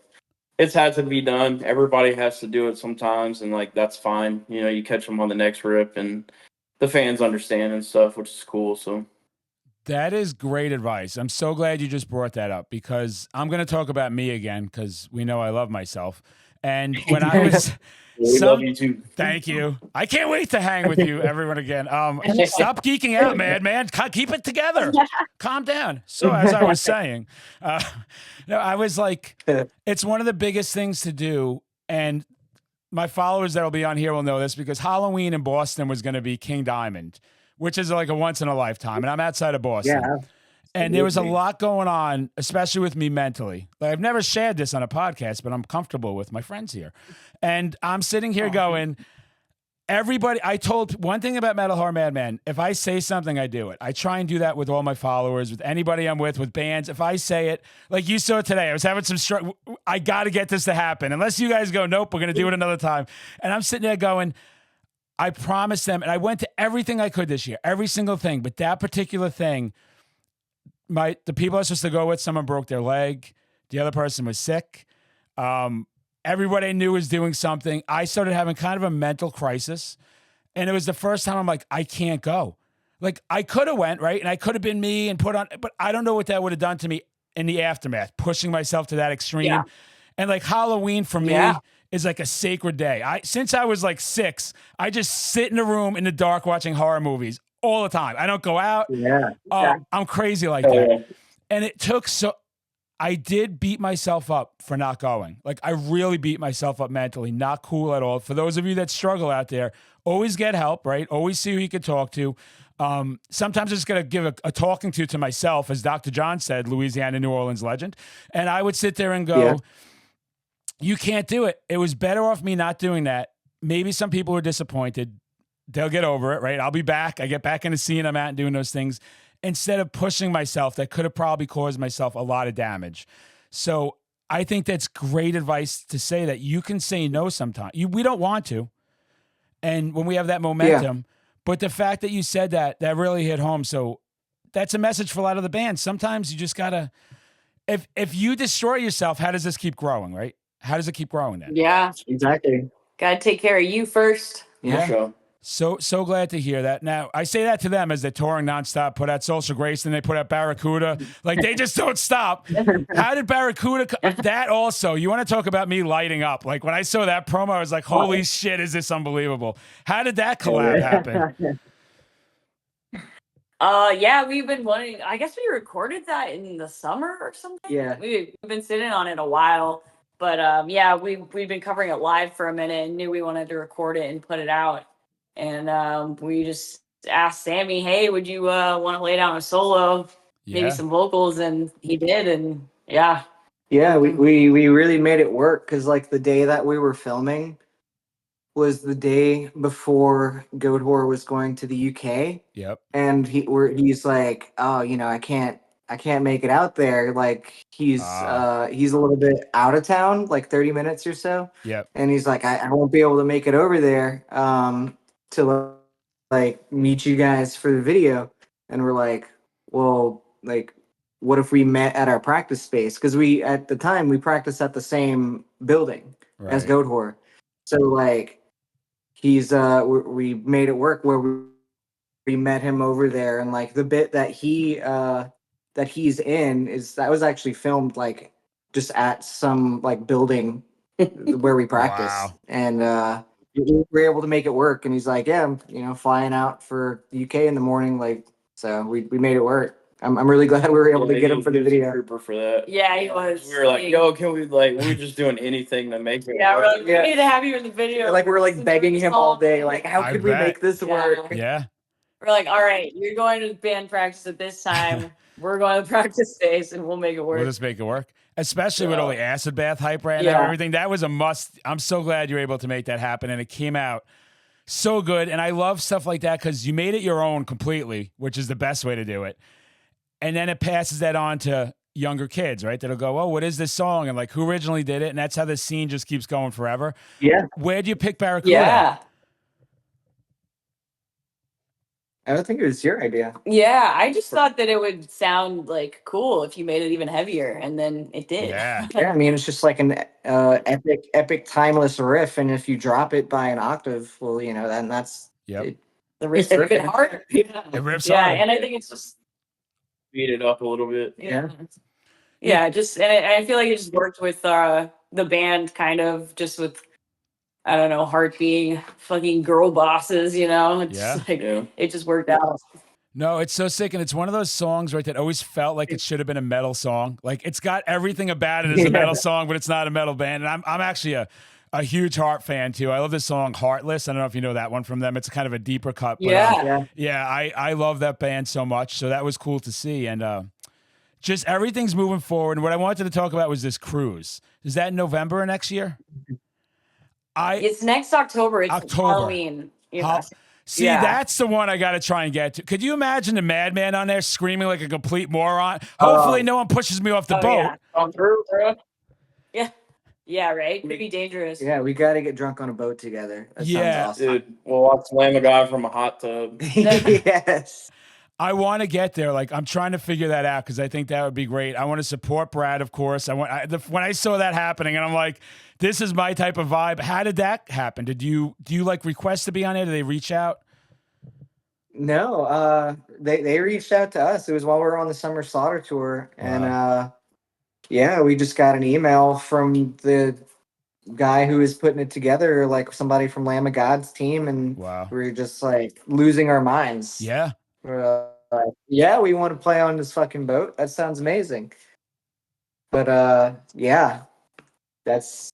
[SPEAKER 4] it's had to be done. Everybody has to do it sometimes, and like that's fine. You know, you catch them on the next rip, and the fans understand and stuff, which is cool. So
[SPEAKER 1] That is great advice. I'm so glad you just brought that up because I'm going to talk about me again because we know I love myself. And when I was
[SPEAKER 4] we love you too.
[SPEAKER 1] Thank you. I can't wait to hang with you, everyone, again. Stop geeking out, man. Keep it together. Calm down. So, as I was saying, no, I was like, it's one of the biggest things to do. And my followers that will be on here will know this because Halloween in Boston was going to be King Diamond, which is like a once in a lifetime. And I'm outside of Boston.
[SPEAKER 3] Yeah.
[SPEAKER 1] And there was a lot going on, especially with me mentally. Like, I've never shared this on a podcast, but I'm comfortable with my friends here. And I'm sitting here going, everybody, I told one thing about Metal Horror Madman. If I say something, I do it. I try and do that with all my followers, with anybody I'm with bands. If I say it, like you saw today, I was having some struggle. I got to get this to happen. Unless you guys go, nope, we're going to do it another time. And I'm sitting there going, I promised them, and I went to everything I could this year, every single thing. But that particular thing, the people I was supposed to go with, someone broke their leg. The other person was sick. Everybody I knew was doing something. I started having kind of a mental crisis. And it was the first time I'm like, I can't go. Like, I could have went, right? And I could have been me and put on, but I don't know what that would have done to me in the aftermath, pushing myself to that extreme.
[SPEAKER 2] Yeah.
[SPEAKER 1] And like Halloween for me is like a sacred day. Since I was like 6, I just sit in a room in the dark watching horror movies all the time. I don't go out.
[SPEAKER 3] Yeah.
[SPEAKER 1] I'm crazy like that. And it took I did beat myself up for not going. Like, I really beat myself up mentally. Not cool at all. For those of you that struggle out there, always get help, right? Always see who you can talk to. Sometimes I just got to give a talking to myself, as Dr. John said, Louisiana, New Orleans legend. And I would sit there and go, you can't do it. It was better off me not doing that. Maybe some people were disappointed. They'll get over it, right? I'll be back. I get back in the scene. I'm out and doing those things. Instead of pushing myself, that could have probably caused myself a lot of damage. So I think that's great advice to say that you can say no sometimes. We don't want to. And when we have that momentum, but the fact that you said that really hit home. So that's a message for a lot of the bands. Sometimes you just gotta, if you destroy yourself, how does this keep growing, right? How does it keep growing then?
[SPEAKER 2] Yeah.
[SPEAKER 3] Exactly.
[SPEAKER 2] Gotta take care of you first.
[SPEAKER 3] Yeah.
[SPEAKER 4] Sure.
[SPEAKER 1] So glad to hear that. Now, I say that to them as they're touring nonstop, put out Social Grace, and they put out Barracuda. Like, they just don't stop. How did Barracuda, that also, you want to talk about me lighting up. Like, when I saw that promo, I was like, holy shit, is this unbelievable? How did that collab happen?
[SPEAKER 2] Yeah, we've been wanting, I guess we recorded that in the summer or something.
[SPEAKER 3] Yeah.
[SPEAKER 2] We've been sitting on it a while. But yeah, we've been covering it live for a minute and knew we wanted to record it and put it out. And we just asked Sammy, hey, would you want to lay down a solo, maybe some vocals? And he did. And yeah.
[SPEAKER 3] Yeah, we really made it work because like the day that we were filming was the day before Goat Horror was going to the UK.
[SPEAKER 1] Yep.
[SPEAKER 3] And he's like, oh, I can't make it out there. Like he's a little bit out of town, like 30 minutes or so.
[SPEAKER 1] Yep.
[SPEAKER 3] And he's like, I won't be able to make it over there. To like meet you guys for the video, and we're like, well, like, what if we met at our practice space? Because we at the time we practiced at the same building as
[SPEAKER 1] Right.
[SPEAKER 3] Goat Whore, so like he's we made it work where we met him over there, and like the bit that he's in is that was actually filmed like just at some like building where we practice,
[SPEAKER 1] Wow.
[SPEAKER 3] and we were able to make it work. And he's like, yeah, I'm flying out for the UK in the morning, like, so we made it work. I'm really glad we were able to get him for the
[SPEAKER 4] He was a
[SPEAKER 3] video.
[SPEAKER 4] trooper for that.
[SPEAKER 2] Yeah, he was.
[SPEAKER 4] We were like, yo, can we we were just doing anything to make it
[SPEAKER 2] Yeah, we're
[SPEAKER 4] work.
[SPEAKER 2] like, we need to have you in the video.
[SPEAKER 3] Like we were like begging him all day, like, how
[SPEAKER 1] I
[SPEAKER 3] could we
[SPEAKER 1] bet.
[SPEAKER 3] make this work?
[SPEAKER 1] Yeah.
[SPEAKER 2] We're like, all right, you're going to band practice at this time. We're going to practice space, and we'll make it work.
[SPEAKER 1] We'll just make it work. Especially with all the acid bath hype right now,
[SPEAKER 2] Yeah.
[SPEAKER 1] everything. That was a must. I'm so glad you were able to make that happen, and it came out so good. And I love stuff like that because you made it your own completely, which is the best way to do it. And then it passes that on to younger kids, right? That'll go, oh, what is this song? And like, who originally did it? And that's how the scene just keeps going forever.
[SPEAKER 3] Yeah.
[SPEAKER 1] Where'd you pick Barracuda?
[SPEAKER 2] Yeah.
[SPEAKER 3] I don't think it was your idea.
[SPEAKER 2] Yeah, I just thought that it would sound like cool if you made it even heavier, and then it did.
[SPEAKER 1] Yeah.
[SPEAKER 3] Yeah, I mean, it's just like an epic, timeless riff, and if you drop it by an octave, well, then that's
[SPEAKER 1] Yep.
[SPEAKER 2] The riff's a bit hard. Yeah,
[SPEAKER 1] It rips
[SPEAKER 2] yeah,
[SPEAKER 1] hard.
[SPEAKER 2] and I think it's just
[SPEAKER 4] Beat it up a little bit.
[SPEAKER 2] yeah, just and I feel like it just worked with the band, kind of just with, I don't know, Heart being fucking girl bosses, It's
[SPEAKER 1] Yeah.
[SPEAKER 2] like it just worked out.
[SPEAKER 1] No, it's so sick. And it's one of those songs, right, that always felt like it should have been a metal song. Like it's got everything about it as a metal song, but it's not a metal band. And I'm actually a huge Heart fan too. I love this song Heartless. I don't know if you know that one from them. It's kind of a deeper cut. But,
[SPEAKER 2] Yeah.
[SPEAKER 1] I love that band so much. So that was cool to see. And just everything's moving forward. And what I wanted to talk about was this cruise. Is that in November of next year?
[SPEAKER 2] It's next October. It's
[SPEAKER 1] October.
[SPEAKER 2] Halloween.
[SPEAKER 1] See, that's the one I got to try and get to. Could you imagine the madman on there screaming like a complete moron? Hopefully no one pushes me off the boat.
[SPEAKER 2] Yeah.
[SPEAKER 4] On through, bro.
[SPEAKER 2] Yeah, right? Could be dangerous.
[SPEAKER 3] Yeah, we got to get drunk on a boat together. That
[SPEAKER 1] Yeah.
[SPEAKER 3] sounds awesome.
[SPEAKER 4] Dude, we'll slam a guy from a hot tub.
[SPEAKER 3] Yes.
[SPEAKER 1] I want to get there. Like, I'm trying to figure that out because I think that would be great. I want to support Brad, of course. When I saw that happening, and I'm like, this is my type of vibe. How did that happen? Do you like request to be on it? Did they reach out?
[SPEAKER 3] No, they reached out to us. It was while we were on the Summer Slaughter tour, and yeah, we just got an email from the guy who was putting it together, like somebody from Lamb of God's team, and
[SPEAKER 1] Wow.
[SPEAKER 3] we were just like losing our minds.
[SPEAKER 1] Yeah.
[SPEAKER 3] We're like, yeah, we want to play on this fucking boat. That sounds amazing. But yeah, that's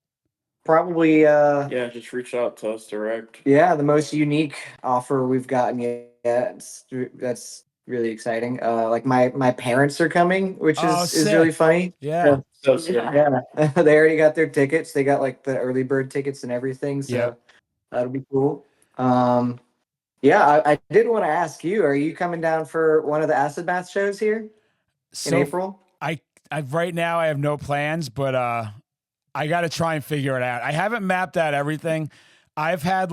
[SPEAKER 3] probably
[SPEAKER 4] Just reach out to us direct.
[SPEAKER 3] the most unique offer we've gotten yet. That's really exciting. Like my parents are coming, which is
[SPEAKER 1] sick.
[SPEAKER 3] really funny.
[SPEAKER 1] Yeah.
[SPEAKER 4] So sick.
[SPEAKER 2] Yeah.
[SPEAKER 3] Yeah, they already got their tickets. They got like the early bird tickets and everything. So
[SPEAKER 1] Yep.
[SPEAKER 3] that'll be cool. Yeah, I did want to ask you: are you coming down for one of the Acid Bath shows here in April?
[SPEAKER 1] I right now I have no plans, but I got to try and figure it out. I haven't mapped out everything. I've had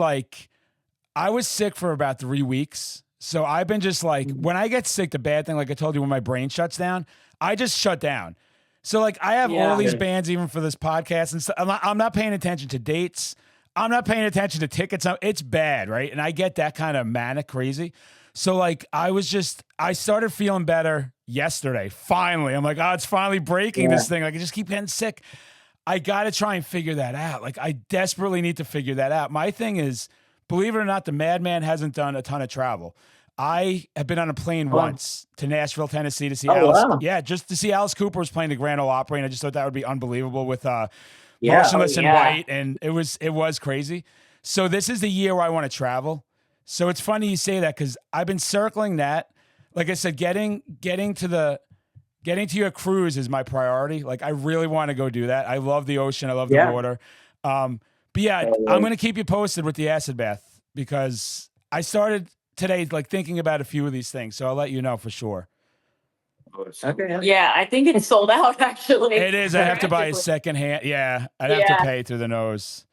[SPEAKER 1] I was sick for about 3 weeks. So I've been just like, when I get sick, the bad thing, like I told you, when my brain shuts down, I just shut down. So I have all these bands, even for this podcast and stuff. I'm not paying attention to dates. I'm not paying attention to tickets. It's bad, right? And I get that kind of manic crazy. So I started feeling better yesterday. Finally, I'm like, oh, it's finally breaking this thing. I just keep getting sick. I got to try and figure that out. I desperately need to figure that out. My thing is, believe it or not, the madman hasn't done a ton of travel. I have been on a plane once to Nashville, Tennessee to see Alice.
[SPEAKER 3] Wow.
[SPEAKER 1] Yeah, just to see Alice Cooper was playing the Grand Ole Opry, and I just thought that would be unbelievable with Motionless in White, and it was crazy. So this is the year where I want to travel. So it's funny you say that because I've been circling that. Like I said, getting to your cruise is my priority. I really want to go do that. I love the ocean. I love the water. But yeah, I'm going to keep you posted with the acid bath because I started today thinking about a few of these things. So I'll let you know for sure.
[SPEAKER 3] Okay.
[SPEAKER 2] Yeah, I think it's sold out actually.
[SPEAKER 1] It is. I have to buy a second hand. Yeah, I'd have to pay through the nose.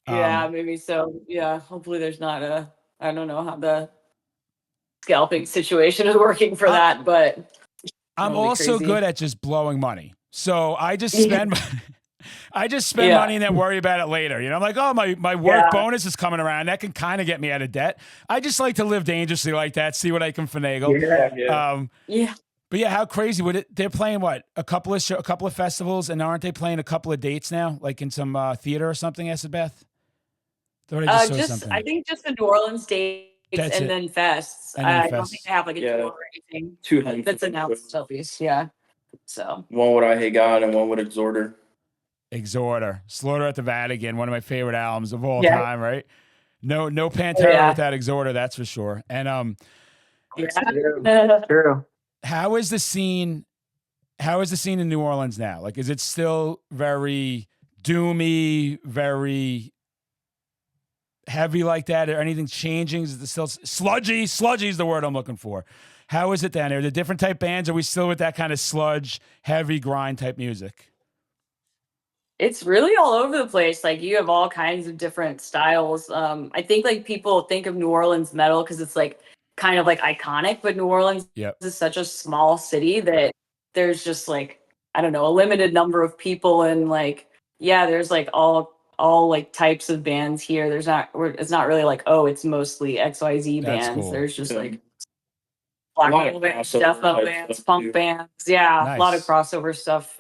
[SPEAKER 2] Yeah, maybe so. Yeah, hopefully there's not I don't know how the scalping situation is working for that, but
[SPEAKER 1] I'm
[SPEAKER 2] Totally
[SPEAKER 1] also
[SPEAKER 2] crazy.
[SPEAKER 1] good at just blowing money. So I just
[SPEAKER 2] Yeah.
[SPEAKER 1] spend I just spend
[SPEAKER 2] Yeah.
[SPEAKER 1] money and then worry about it later. You know, I'm like, oh, my work
[SPEAKER 2] Yeah.
[SPEAKER 1] bonus is coming around. That can kind of get me out of debt. I just like to live dangerously like that, see what I can finagle.
[SPEAKER 4] Yeah.
[SPEAKER 2] Yeah.
[SPEAKER 1] But yeah, how crazy would it? They're playing what, a couple of festivals, and aren't they playing a couple of dates now, like in some theater or something? Beth. Thought I just saw something.
[SPEAKER 2] I think just the New Orleans dates
[SPEAKER 1] That's
[SPEAKER 2] and
[SPEAKER 1] it.
[SPEAKER 2] then fests.
[SPEAKER 1] And then
[SPEAKER 2] I don't think
[SPEAKER 1] fests.
[SPEAKER 2] they have like a
[SPEAKER 4] Yeah.
[SPEAKER 2] tour or anything.
[SPEAKER 4] Two
[SPEAKER 2] That's announced at least. Yeah. So
[SPEAKER 4] One with I Hate God and one with Exhorter.
[SPEAKER 1] Exhorter, Slaughter at the Vatican, one of my favorite albums of all
[SPEAKER 2] Yeah.
[SPEAKER 1] time. Right? No Pantera without Exhorter, that's for sure. And
[SPEAKER 2] yeah.
[SPEAKER 3] True.
[SPEAKER 1] how is the scene? How is the scene in New Orleans now? Like, is it still very doomy, very heavy like that, or anything changing? Is it still sludgy? Sludgy is the word I'm looking for. How is it down there? Are there different type bands? Are we still with that kind of sludge, heavy grind type music?
[SPEAKER 2] It's really all over the place. Like you have all kinds of different styles. I think like people think of New Orleans metal because it's like kind of like iconic, but New Orleans is such a small city that there's just like, I don't know, a limited number of people, and like, yeah, there's like all like types of bands here. It's not really like, oh, it's mostly XYZ
[SPEAKER 1] That's
[SPEAKER 2] bands.
[SPEAKER 1] cool.
[SPEAKER 2] There's just
[SPEAKER 4] Yeah.
[SPEAKER 2] like black
[SPEAKER 4] A lot
[SPEAKER 2] metal
[SPEAKER 4] of
[SPEAKER 2] bands,
[SPEAKER 4] crossover
[SPEAKER 2] death metal
[SPEAKER 4] type
[SPEAKER 2] bands,
[SPEAKER 4] stuff,
[SPEAKER 2] punk
[SPEAKER 4] too.
[SPEAKER 2] bands. Yeah, a lot of
[SPEAKER 1] Nice.
[SPEAKER 2] crossover stuff.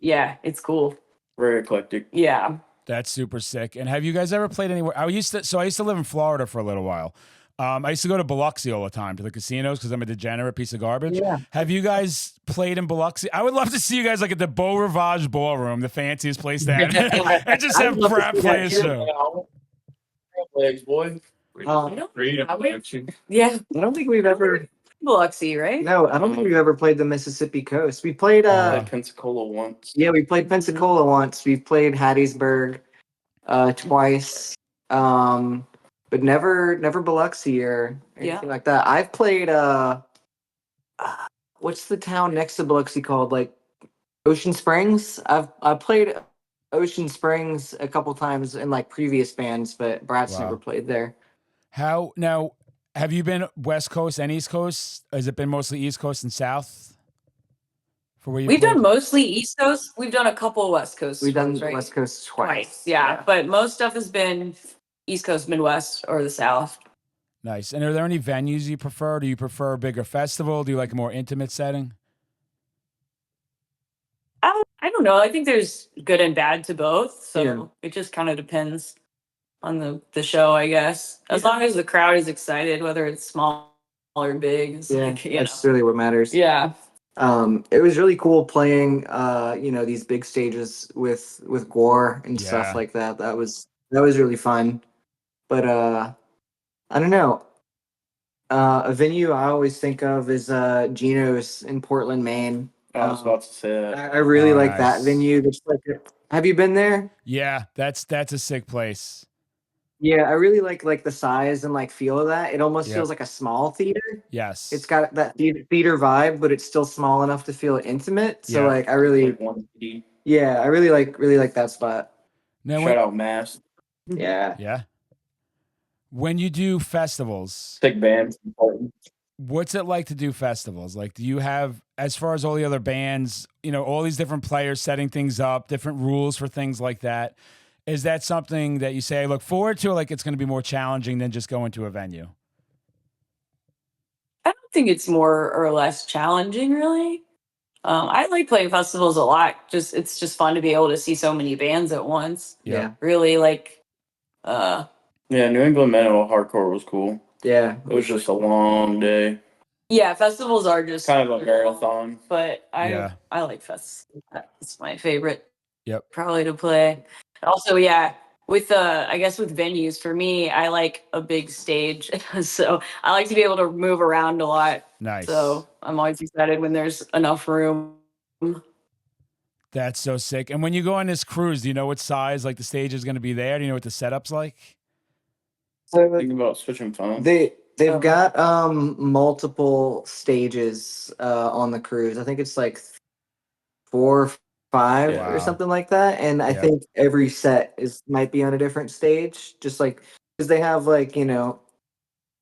[SPEAKER 2] It's cool.
[SPEAKER 4] Very eclectic.
[SPEAKER 2] Yeah.
[SPEAKER 1] That's super sick. And have you guys ever played anywhere? I used to live in Florida for a little while. I used to go to Biloxi all the time, to the casinos, because I'm a degenerate piece of garbage.
[SPEAKER 2] Yeah.
[SPEAKER 1] Have you guys played in Biloxi? I would love to see you guys like at the Beau Rivage Ballroom, the fanciest place down, and just have BRAT play a show.
[SPEAKER 4] Legs, boy.
[SPEAKER 5] Freedom.
[SPEAKER 2] Yeah.
[SPEAKER 3] I don't think we've ever.
[SPEAKER 2] Biloxi, right?
[SPEAKER 3] No, I don't think we've ever played the Mississippi Coast. We played.
[SPEAKER 4] Played Pensacola once.
[SPEAKER 3] Yeah, we played Pensacola once. We've played Hattiesburg, twice. But never Biloxi or anything like that. I've played. What's the town next to Biloxi called? Like Ocean Springs. I played Ocean Springs a couple times in like previous bands, but Brat's never played there.
[SPEAKER 1] How now? Have you been West Coast and East Coast? Has it been mostly East Coast and South? For where you
[SPEAKER 2] We've
[SPEAKER 1] played?
[SPEAKER 2] done mostly East Coast. We've done a couple West Coast.
[SPEAKER 3] We've done
[SPEAKER 2] ones, right?
[SPEAKER 3] West Coast twice.
[SPEAKER 2] Yeah, but most stuff has been East Coast, Midwest, or the South.
[SPEAKER 1] Nice. And are there any venues you prefer? Do you prefer a bigger festival? Do you like a more intimate setting?
[SPEAKER 2] I don't know. I think there's good and bad to both. So
[SPEAKER 3] Yeah.
[SPEAKER 2] it just kind of depends on the show, I guess. As long as the crowd is excited, whether it's small or big. It's
[SPEAKER 3] Yeah,
[SPEAKER 2] like,
[SPEAKER 3] that's really what matters.
[SPEAKER 2] Yeah.
[SPEAKER 3] It was really cool playing these big stages with Gore and
[SPEAKER 1] Yeah.
[SPEAKER 3] stuff like that. That was really fun. But I don't know. A venue I always think of is Geno's in Portland, Maine.
[SPEAKER 4] I was about to say that.
[SPEAKER 3] I really
[SPEAKER 1] Oh,
[SPEAKER 3] like that
[SPEAKER 1] nice.
[SPEAKER 3] venue. That's like, have you been there?
[SPEAKER 1] Yeah, that's a sick place.
[SPEAKER 3] Yeah, I really like the size and like feel of that. It almost
[SPEAKER 1] Yep.
[SPEAKER 3] feels like a small theater.
[SPEAKER 1] Yes.
[SPEAKER 3] It's got that theater vibe, but it's still small enough to feel intimate. So
[SPEAKER 1] Yeah.
[SPEAKER 3] like I really
[SPEAKER 4] Like 180.
[SPEAKER 3] I really like that spot.
[SPEAKER 1] Now,
[SPEAKER 4] Shout out Mass.
[SPEAKER 3] Yeah.
[SPEAKER 1] yeah. When you do festivals,
[SPEAKER 4] Sick band. Important.
[SPEAKER 1] what's it like to do festivals? Like, do you have, as far as all the other bands, all these different players setting things up, different rules for things like that? Is that something that you say, I look forward to, like it's going to be more challenging than just going to a venue?
[SPEAKER 2] I don't think it's more or less challenging, really. I like playing festivals a lot. It's just fun to be able to see so many bands at once.
[SPEAKER 3] Yeah.
[SPEAKER 2] Really, like,
[SPEAKER 4] Yeah, New England Metal Hardcore was cool.
[SPEAKER 3] Yeah.
[SPEAKER 4] It was just a long day.
[SPEAKER 2] yeah, festivals are just
[SPEAKER 4] Kind of a marathon.
[SPEAKER 2] But
[SPEAKER 1] Yeah.
[SPEAKER 2] I like festivals. It's my favorite.
[SPEAKER 1] Yep.
[SPEAKER 2] Probably to play. Also, yeah, with I guess with venues, for me, I like a big stage. So I like to be able to move around a lot.
[SPEAKER 1] Nice.
[SPEAKER 2] So I'm always excited when there's enough room.
[SPEAKER 1] That's so sick. And when you go on this cruise, do you know what size like the stage is going to be there? Do you know what the setup's like?
[SPEAKER 3] So
[SPEAKER 4] Thinking about switching phones.
[SPEAKER 3] they've got multiple stages on the cruise. I think it's like 4 or 5
[SPEAKER 1] Wow.
[SPEAKER 3] or something like that. And I
[SPEAKER 1] Yep.
[SPEAKER 3] think every set might be on a different stage, just like because they have like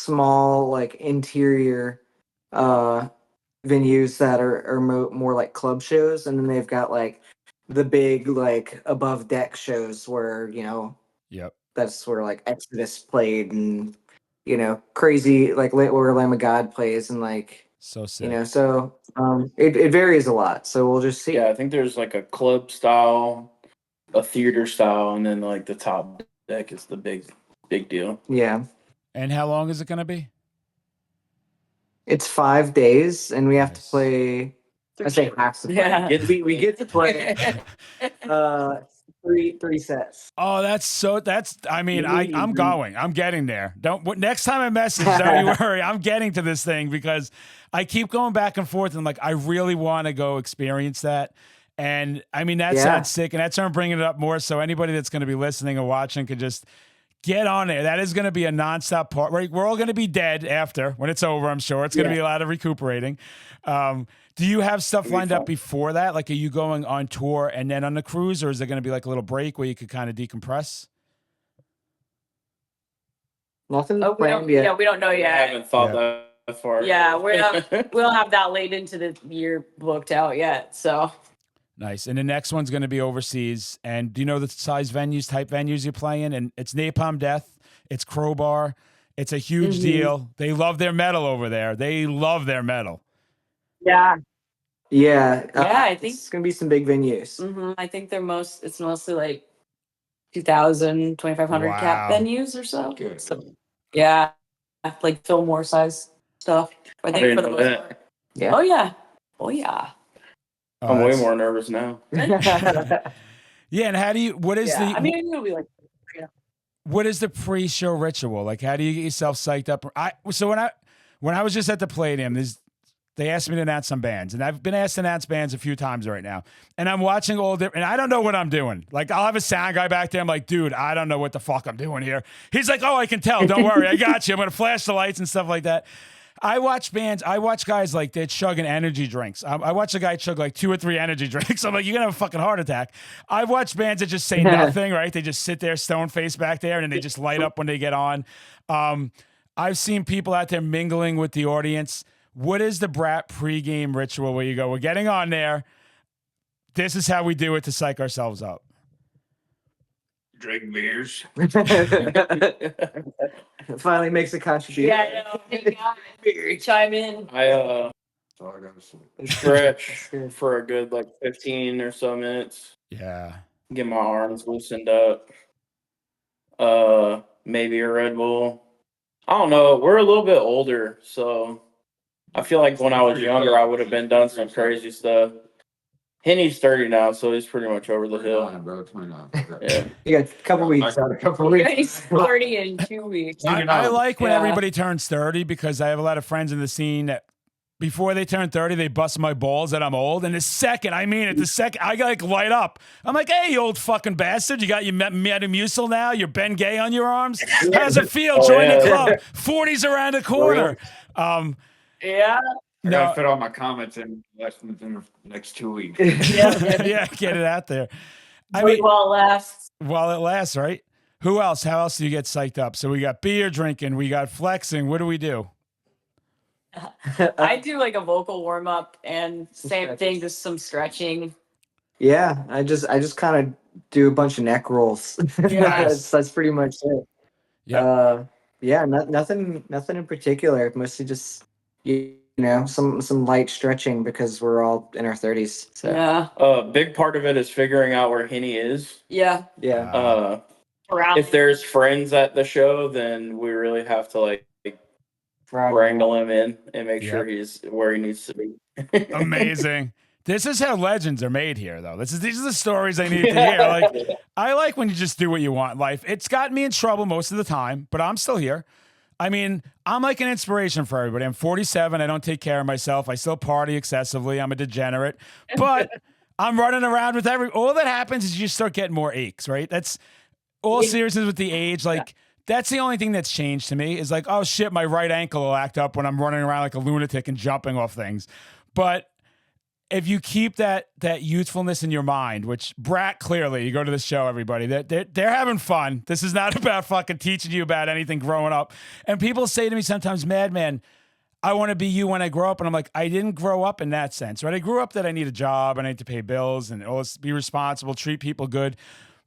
[SPEAKER 3] small like interior venues that are more like club shows, and then they've got like the big like above deck shows where
[SPEAKER 1] Yep.
[SPEAKER 3] that's where like Exodus played, and crazy like where Lamb of God plays, and like
[SPEAKER 1] So sick.
[SPEAKER 3] it varies a lot. So we'll just see.
[SPEAKER 4] Yeah, I think there's like a club style, a theater style, and then like the top deck is the big deal.
[SPEAKER 3] Yeah.
[SPEAKER 1] And how long is it going to be?
[SPEAKER 3] It's 5 days, and we have to
[SPEAKER 1] Nice.
[SPEAKER 3] play. I say have to play.
[SPEAKER 2] Yeah.
[SPEAKER 3] We get to play three sets.
[SPEAKER 1] Oh, I mean, I'm going. I'm getting there. Next time I message, don't you worry. I'm getting to this thing because I keep going back and forth, and like I really want to go experience that. And I mean, that sounds sick, and that's why I'm bringing it up more. So anybody that's going to be listening or watching could just get on there. That is going to be a nonstop part. We're all going to be dead after when it's over. I'm sure it's going to be a lot of recuperating. Do you have stuff lined up before that? Like, are you going on tour and then on the cruise, or is there going to be like a little break where you could kind of decompress?
[SPEAKER 3] Nothing
[SPEAKER 2] Oh,
[SPEAKER 3] planned yet.
[SPEAKER 2] yeah, we don't know
[SPEAKER 4] I
[SPEAKER 2] yet.
[SPEAKER 4] haven't thought that far.
[SPEAKER 2] Yeah, we don't have that late into the year booked out yet. So
[SPEAKER 1] Nice. And the next one's going to be overseas. And do you know the type venues you're playing? And it's Napalm Death. It's Crowbar. It's a huge deal. They love their metal over there. They love their metal.
[SPEAKER 2] yeah,
[SPEAKER 3] Yeah.
[SPEAKER 2] I think
[SPEAKER 3] it's gonna be some big venues.
[SPEAKER 2] I think it's mostly like 2,000, 2,500 cap
[SPEAKER 1] Wow.
[SPEAKER 2] venues or so.
[SPEAKER 5] Good.
[SPEAKER 2] So yeah, like Fillmore size stuff. I think
[SPEAKER 4] didn't
[SPEAKER 2] for the
[SPEAKER 4] know
[SPEAKER 2] most
[SPEAKER 4] that.
[SPEAKER 2] part.
[SPEAKER 3] Yeah.
[SPEAKER 2] Oh yeah.
[SPEAKER 4] I'm way more nervous now.
[SPEAKER 1] Yeah. And how do you, what is
[SPEAKER 2] I mean, it'll be like,
[SPEAKER 1] what is the pre-show ritual? Like, how do you get yourself psyched up? So when I was just at the Palladium, they asked me to announce some bands, and I've been asked to announce bands a few times right now. And I'm watching all different, and I don't know what I'm doing. Like, I'll have a sound guy back there. I'm like, dude, I don't know what the fuck I'm doing here. He's like, oh, I can tell. Don't worry, I got you. I'm gonna flash the lights and stuff like that. I watch bands. I watch guys like they're chugging energy drinks. I watch a guy chug like 2 or 3 energy drinks. I'm like, you're gonna have a fucking heart attack. I've watched bands that just say nothing, right? They just sit there stone faced back there, and then they just light up when they get on. I've seen people out there mingling with the audience. What is the BRAT pregame ritual where you go, we're getting on there. This is how we do it to psych ourselves up.
[SPEAKER 5] Drink beers.
[SPEAKER 3] Finally makes a contribution.
[SPEAKER 2] yeah, I know. Thank God. Chime in.
[SPEAKER 4] I
[SPEAKER 5] That's all I gotta say.
[SPEAKER 4] stretch for a good like 15 or so minutes.
[SPEAKER 1] Yeah.
[SPEAKER 4] Get my arms loosened up. Maybe a Red Bull. I don't know. We're a little bit older, so I feel like when I was younger, I would have been done some crazy stuff. Henny's 30 now, so he's pretty much over the hill.
[SPEAKER 5] 29, bro, 29.
[SPEAKER 4] Yeah.
[SPEAKER 3] You got a couple weeks.
[SPEAKER 5] I got a couple weeks.
[SPEAKER 2] He's 30 in 2 weeks.
[SPEAKER 1] I like when
[SPEAKER 2] Yeah.
[SPEAKER 1] everybody turns 30 because I have a lot of friends in the scene that before they turn 30, they bust my balls that I'm old. And the second I like light up. I'm like, hey, you old fucking bastard. You got your Metamucil now? You're Ben Gay on your arms? How's it feel? Join the club. 40's around the corner.
[SPEAKER 2] Yeah.
[SPEAKER 5] I gotta fit all my comments in the next 2 weeks.
[SPEAKER 1] Yeah, get it out there. I mean,
[SPEAKER 2] While it lasts.
[SPEAKER 1] while it lasts, right? Who else? How else do you get psyched up? So we got beer drinking, we got flexing. What do we do?
[SPEAKER 2] I do like a vocal warm up and same thing, just some stretching.
[SPEAKER 3] Yeah, I just kind of do a bunch of neck rolls. that's pretty much it.
[SPEAKER 1] Yeah.
[SPEAKER 3] Nothing in particular. Mostly just some light stretching because we're all in our 30s. So
[SPEAKER 2] Yeah.
[SPEAKER 4] Big part of it is figuring out where Henny is.
[SPEAKER 2] Yeah.
[SPEAKER 3] yeah.
[SPEAKER 2] Around.
[SPEAKER 4] If there's friends at the show, then we really have to like wrangle him in and make sure he's where he needs to be.
[SPEAKER 1] Amazing. This is how legends are made here, though. These are the stories I need to hear. Like, I like when you just do what you want in life. It's gotten me in trouble most of the time, but I'm still here. I mean, I'm like an inspiration for everybody. I'm 47. I don't take care of myself. I still party excessively. I'm a degenerate, but I'm running around with all that happens is you start getting more aches, right? That's all seriousness with the age. Like, that's the only thing that's changed to me is like, oh shit, my right ankle will act up when I'm running around like a lunatic and jumping off things. But if you keep that youthfulness in your mind, which Brat clearly, you go to the show, everybody, they're having fun. This is not about fucking teaching you about anything growing up. And people say to me sometimes, Madman, I want to be you when I grow up. And I'm like, I didn't grow up in that sense, right? I grew up that I need a job and I need to pay bills and always be responsible, treat people good.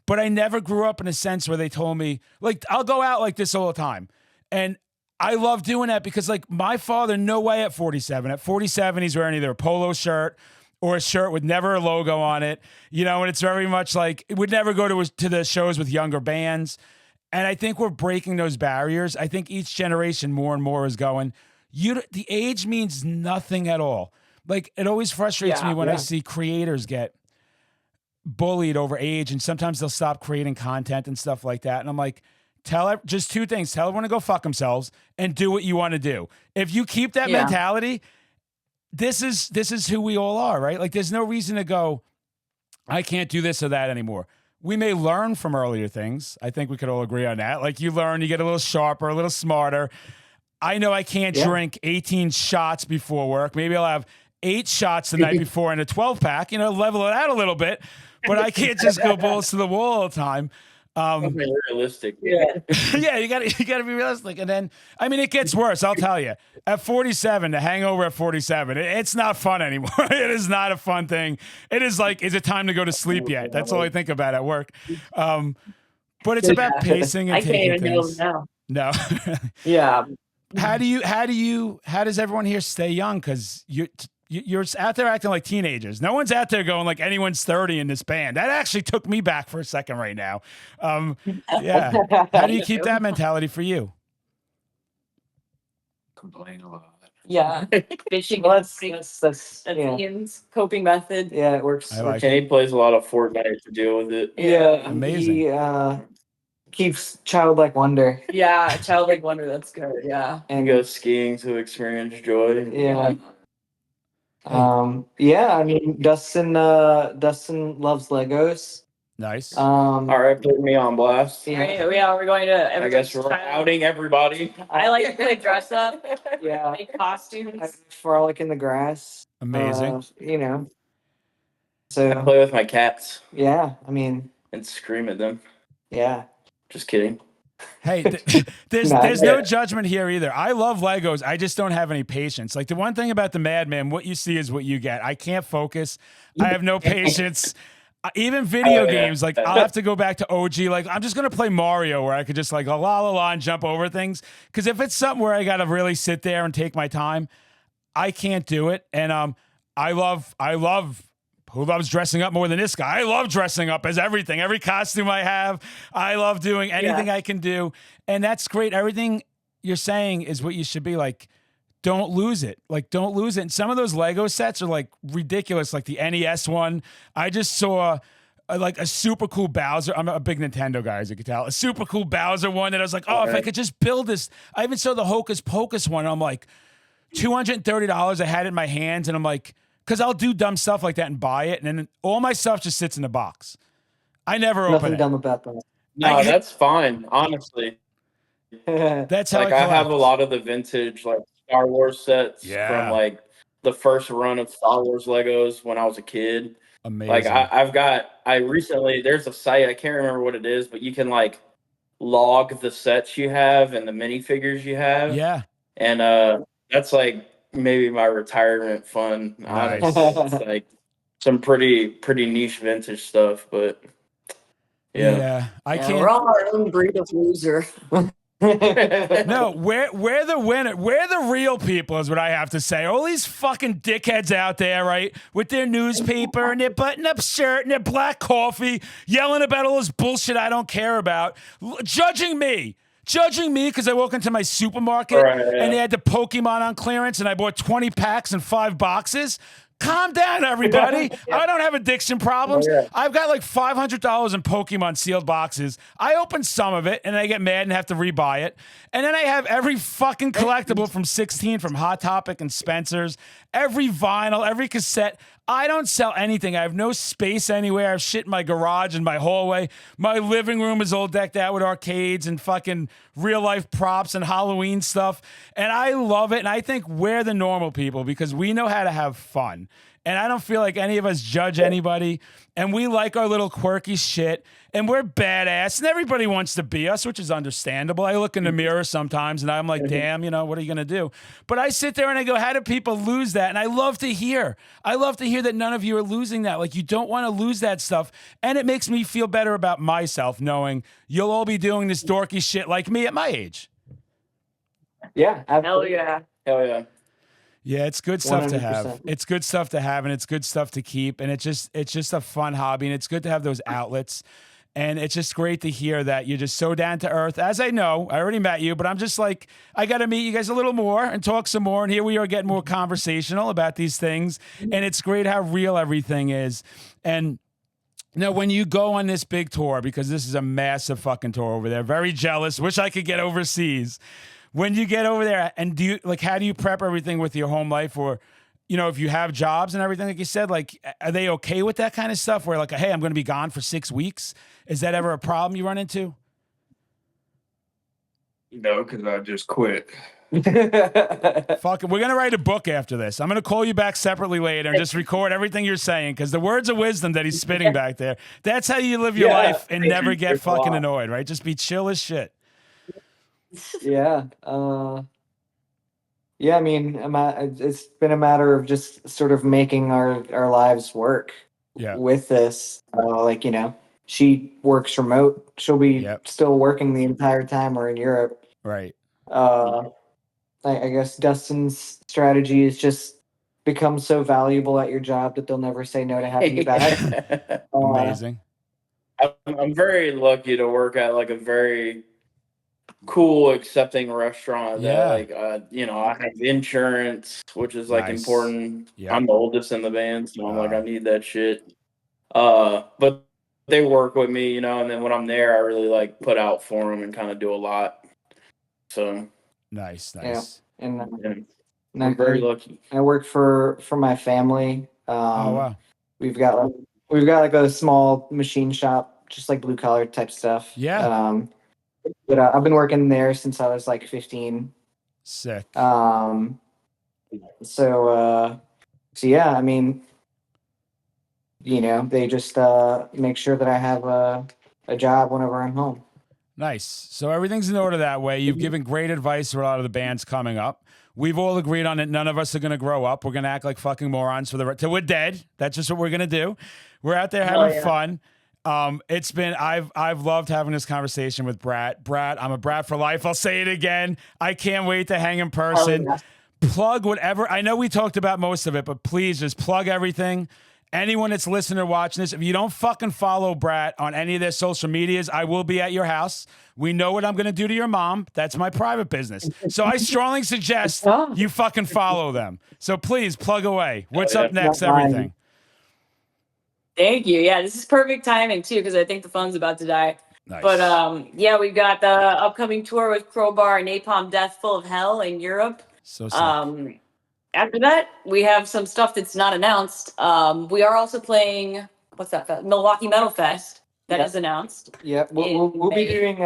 [SPEAKER 1] But I never grew up in a sense where they told me, like, I'll go out like this all the time. And I love doing that because, like, my father, no way at 47. At 47, he's wearing either a polo shirt or a shirt with never a logo on it, and it's very much like it would never go to the shows with younger bands. And I think we're breaking those barriers. I think each generation more and more is going, the age means nothing at all. Like, it always frustrates me when I see creators get bullied over age, and sometimes they'll stop creating content and stuff like that. And I'm like, just two things. Tell everyone to go fuck themselves and do what you want to do. If you keep that mentality, this is who we all are, right? Like, there's no reason to go, I can't do this or that anymore. We may learn from earlier things. I think we could all agree on that. Like, you learn, you get a little sharper, a little smarter. I know I can't drink 18 shots before work. Maybe I'll have 8 shots the night before in a 12-pack, level it out a little bit. But I can't just go balls to the wall all the time.
[SPEAKER 4] Realistic.
[SPEAKER 1] Yeah, you gotta be realistic. And then, I mean, it gets worse, I'll tell you. At 47, the hangover at 47, it's not fun anymore. It is not a fun thing. It is like, is it time to go to sleep yet? That's all I think about at work. But it's about pacing and
[SPEAKER 2] I can't
[SPEAKER 1] taking
[SPEAKER 2] even do
[SPEAKER 1] things.
[SPEAKER 2] them
[SPEAKER 1] No.
[SPEAKER 2] now.
[SPEAKER 3] Yeah.
[SPEAKER 1] How does everyone here stay young? Because you're out there acting like teenagers. No one's out there going like anyone's 30 in this band. That actually took me back for a second right now. Yeah. How do you keep that mentality for you?
[SPEAKER 5] Complain a lot.
[SPEAKER 2] Yeah. Fishing.
[SPEAKER 3] Well, that's yeah.
[SPEAKER 2] Ian's coping method.
[SPEAKER 3] Yeah, it works.
[SPEAKER 1] I like
[SPEAKER 4] Kenny plays a lot of Fortnite to deal with it.
[SPEAKER 3] Yeah,
[SPEAKER 1] Amazing.
[SPEAKER 3] He keeps childlike wonder.
[SPEAKER 2] Yeah, childlike wonder. That's good. Yeah.
[SPEAKER 4] And goes skiing to experience joy.
[SPEAKER 3] Yeah. Yeah, I mean, Dustin loves Legos.
[SPEAKER 1] Nice.
[SPEAKER 4] All right, put me on blast.
[SPEAKER 2] Yeah, we're going to.
[SPEAKER 4] I guess we're outing everybody.
[SPEAKER 2] I like to play dress up.
[SPEAKER 3] Yeah.
[SPEAKER 2] Make costumes.
[SPEAKER 3] Frolic in the grass.
[SPEAKER 1] Amazing.
[SPEAKER 4] I
[SPEAKER 3] So
[SPEAKER 4] play with my cats
[SPEAKER 3] yeah, I mean,
[SPEAKER 4] and scream at them.
[SPEAKER 3] yeah.
[SPEAKER 4] Just kidding.
[SPEAKER 1] Hey, there's no judgment here either. I love Legos. I just don't have any patience. Like, the one thing about the Madman, what you see is what you get. I can't focus. I have no patience. Even video games, like, I'll have to go back to OG. Like, I'm just going to play Mario where I could just like la and jump over things. Because if it's something where I got to really sit there and take my time, I can't do it. And I love who loves dressing up more than this guy? I love dressing up as everything. Every costume I have, I love doing anything I can do. And that's great. Everything you're saying is what you should be like. Don't lose it. Like, don't lose it. And some of those Lego sets are like ridiculous. Like the NES one. I just saw like a super cool Bowser. I'm a big Nintendo guy, as you can tell. A super cool Bowser one that I was like, oh, if I could just build this. I even saw the Hocus Pocus one. And I'm like, $230. I had it in my hands. And I'm like, because I'll do dumb stuff like that and buy it, and then all my stuff just sits in the box. I never open
[SPEAKER 3] Nothing
[SPEAKER 1] it.
[SPEAKER 3] dumb about that.
[SPEAKER 4] No, that's fine. Honestly,
[SPEAKER 1] That's how
[SPEAKER 4] like I have a lot of the vintage like Star Wars sets from like the first run of Star Wars Legos when I was a kid.
[SPEAKER 1] Amazing.
[SPEAKER 4] Like I recently there's a site, I can't remember what it is, but you can like log the sets you have and the minifigures you have.
[SPEAKER 1] Yeah.
[SPEAKER 4] And that's like maybe my retirement fund.
[SPEAKER 1] Nice.
[SPEAKER 4] Honestly. It's like some pretty niche vintage stuff, but
[SPEAKER 1] I can't.
[SPEAKER 2] We're all our own breed of loser.
[SPEAKER 1] No, we're the winner. We're the real people, is what I have to say. All these fucking dickheads out there, right, with their newspaper and their button-up shirt and their black coffee, yelling about all this bullshit I don't care about, judging me because I walk into my supermarket and they had the Pokemon on clearance and I bought 20 packs and 5 boxes. Calm down, everybody. I don't have addiction problems. I've got like $500 in Pokemon sealed boxes. I open some of it, and I get mad and have to rebuy it. And then I have every fucking collectible from 16 from Hot Topic and Spencer's, every vinyl, every cassette. I don't sell anything. I have no space anywhere. I have shit in my garage and my hallway. My living room is all decked out with arcades and fucking real-life props and Halloween stuff. And I love it. And I think we're the normal people because we know how to have fun. And I don't feel like any of us judge anybody. And we like our little quirky shit. And we're badass. And everybody wants to be us, which is understandable. I look in the mirror sometimes and I'm like, damn, you know, what are you going to do? But I sit there and I go, how do people lose that? And I love to hear that none of you are losing that. Like, you don't want to lose that stuff. And it makes me feel better about myself knowing you'll all be doing this dorky shit like me at my age.
[SPEAKER 3] Yeah,
[SPEAKER 2] Hell
[SPEAKER 3] absolutely.
[SPEAKER 2] yeah.
[SPEAKER 4] Hell yeah.
[SPEAKER 1] Yeah, it's good stuff to
[SPEAKER 3] 100%.
[SPEAKER 1] have. It's good stuff to have, and it's good stuff to keep. And it's just a fun hobby, and it's good to have those outlets. And it's just great to hear that you're just so down to earth. As I know, I already met you, but I'm just like, I got to meet you guys a little more and talk some more. And here we are getting more conversational about these things. And it's great how real everything is. And now, when you go on this big tour, because this is a massive fucking tour over there, very jealous, wish I could get overseas. When you get over there, and how do you prep everything with your home life, or, you know, if you have jobs and everything, like you said, like, are they okay with that kind of stuff where like, hey, I'm going to be gone for 6 weeks? Is that ever a problem you run into?
[SPEAKER 5] No, because I just quit.
[SPEAKER 1] Fuck it. We're going to write a book after this. I'm going to call you back separately later and just record everything you're saying, because the words of wisdom that he's spitting back there, that's how you live your life and never get fucking annoyed, right? Just be chill as shit.
[SPEAKER 3] Yeah. Yeah, I mean, it's been a matter of just sort of making our lives work with this. Like, you know, she works remote. She'll be still working the entire time we're in Europe.
[SPEAKER 1] Right.
[SPEAKER 3] I guess Dustin's strategy is just become so valuable at your job that they'll never say no to having you back.
[SPEAKER 1] Amazing.
[SPEAKER 4] I'm very lucky to work at like a very cool, accepting restaurant that like you know, I have insurance, which is like important. I'm the oldest in the band, so I'm like, I need that shit. But they work with me, you know, and then when I'm there, I really like put out for them and kind of do a lot. So
[SPEAKER 1] nice.
[SPEAKER 3] Yeah. And
[SPEAKER 4] I'm very lucky.
[SPEAKER 3] I work for my family.
[SPEAKER 1] Oh wow.
[SPEAKER 3] We've got like a small machine shop, just like blue collar type stuff.
[SPEAKER 1] Yeah.
[SPEAKER 3] But I've been working there since I was like 15.
[SPEAKER 1] Sick.
[SPEAKER 3] So yeah, I mean, you know, they just make sure that I have a job whenever I'm home. Nice.
[SPEAKER 1] So everything's in order that way. You've given great advice for a lot of the bands coming up. We've all agreed on it. None of us are going to grow up. We're going to act like fucking morons till we're dead. That's just what we're going to do. We're out there having fun. It's been, I've loved having this conversation with Brat. Brat, I'm a Brat for life. I'll say it again. I can't wait to hang in person. Plug whatever. I know we talked about most of it, but please just plug everything. Anyone that's listening or watching this, if you don't fucking follow Brat on any of their social medias, I will be at your house. We know what I'm going to do to your mom. That's my private business. So I strongly suggest you fucking follow them. So please plug away. What's up next, everything?
[SPEAKER 2] Thank you. Yeah, this is perfect timing too, because I think the phone's about to die.
[SPEAKER 1] Nice.
[SPEAKER 2] But yeah, we've got the upcoming tour with Crowbar and Napalm Death Full of Hell in Europe.
[SPEAKER 1] So sick.
[SPEAKER 2] After that, we have some stuff that's not announced. We are also playing, what's that? Milwaukee Metal Fest. That is announced.
[SPEAKER 3] Yeah, we'll be doing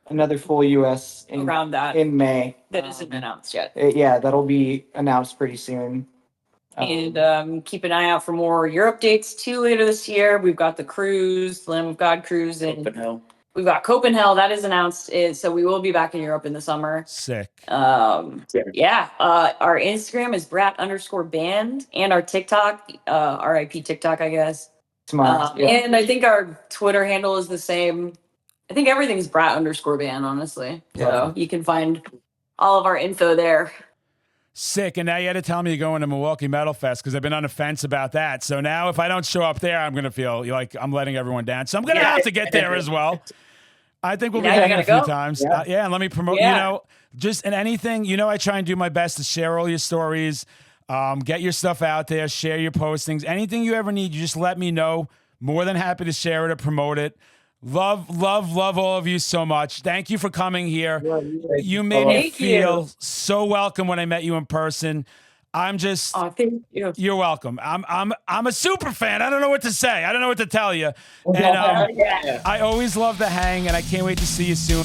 [SPEAKER 3] another full US
[SPEAKER 2] around that
[SPEAKER 3] in May.
[SPEAKER 2] That isn't announced yet.
[SPEAKER 3] Yeah, that'll be announced pretty soon.
[SPEAKER 2] And keep an eye out for more Europe dates too later this year. We've got the cruise, the Lamb of God cruise, and we've got Copenhagen. That is announced. So we will be back in Europe in the summer.
[SPEAKER 1] Sick.
[SPEAKER 2] Yeah. Our Instagram is Brat_band, and our TikTok, RIP TikTok, I guess.
[SPEAKER 3] Smart.
[SPEAKER 2] And I think our Twitter handle is the same. I think everything's Brat_band, honestly. So you can find all of our info there.
[SPEAKER 1] Sick. And now you had to tell me you're going to Milwaukee Metal Fest, because I've been on the fence about that. So now if I don't show up there, I'm going to feel like I'm letting everyone down. So I'm going to have to get there as well. I think we'll be hanging a few times. And let me promote, you know, just in anything, you know, I try and do my best to share all your stories, get your stuff out there, share your postings, anything you ever need, you just let me know. More than happy to share it or promote it. Love all of you so much. Thank you for coming here. You made me feel so welcome when I met you in person. I'm just,
[SPEAKER 2] thank you.
[SPEAKER 1] You're welcome. I'm a super fan. I don't know what to say. I don't know what to tell you. And I always love the hang, and I can't wait to see you soon.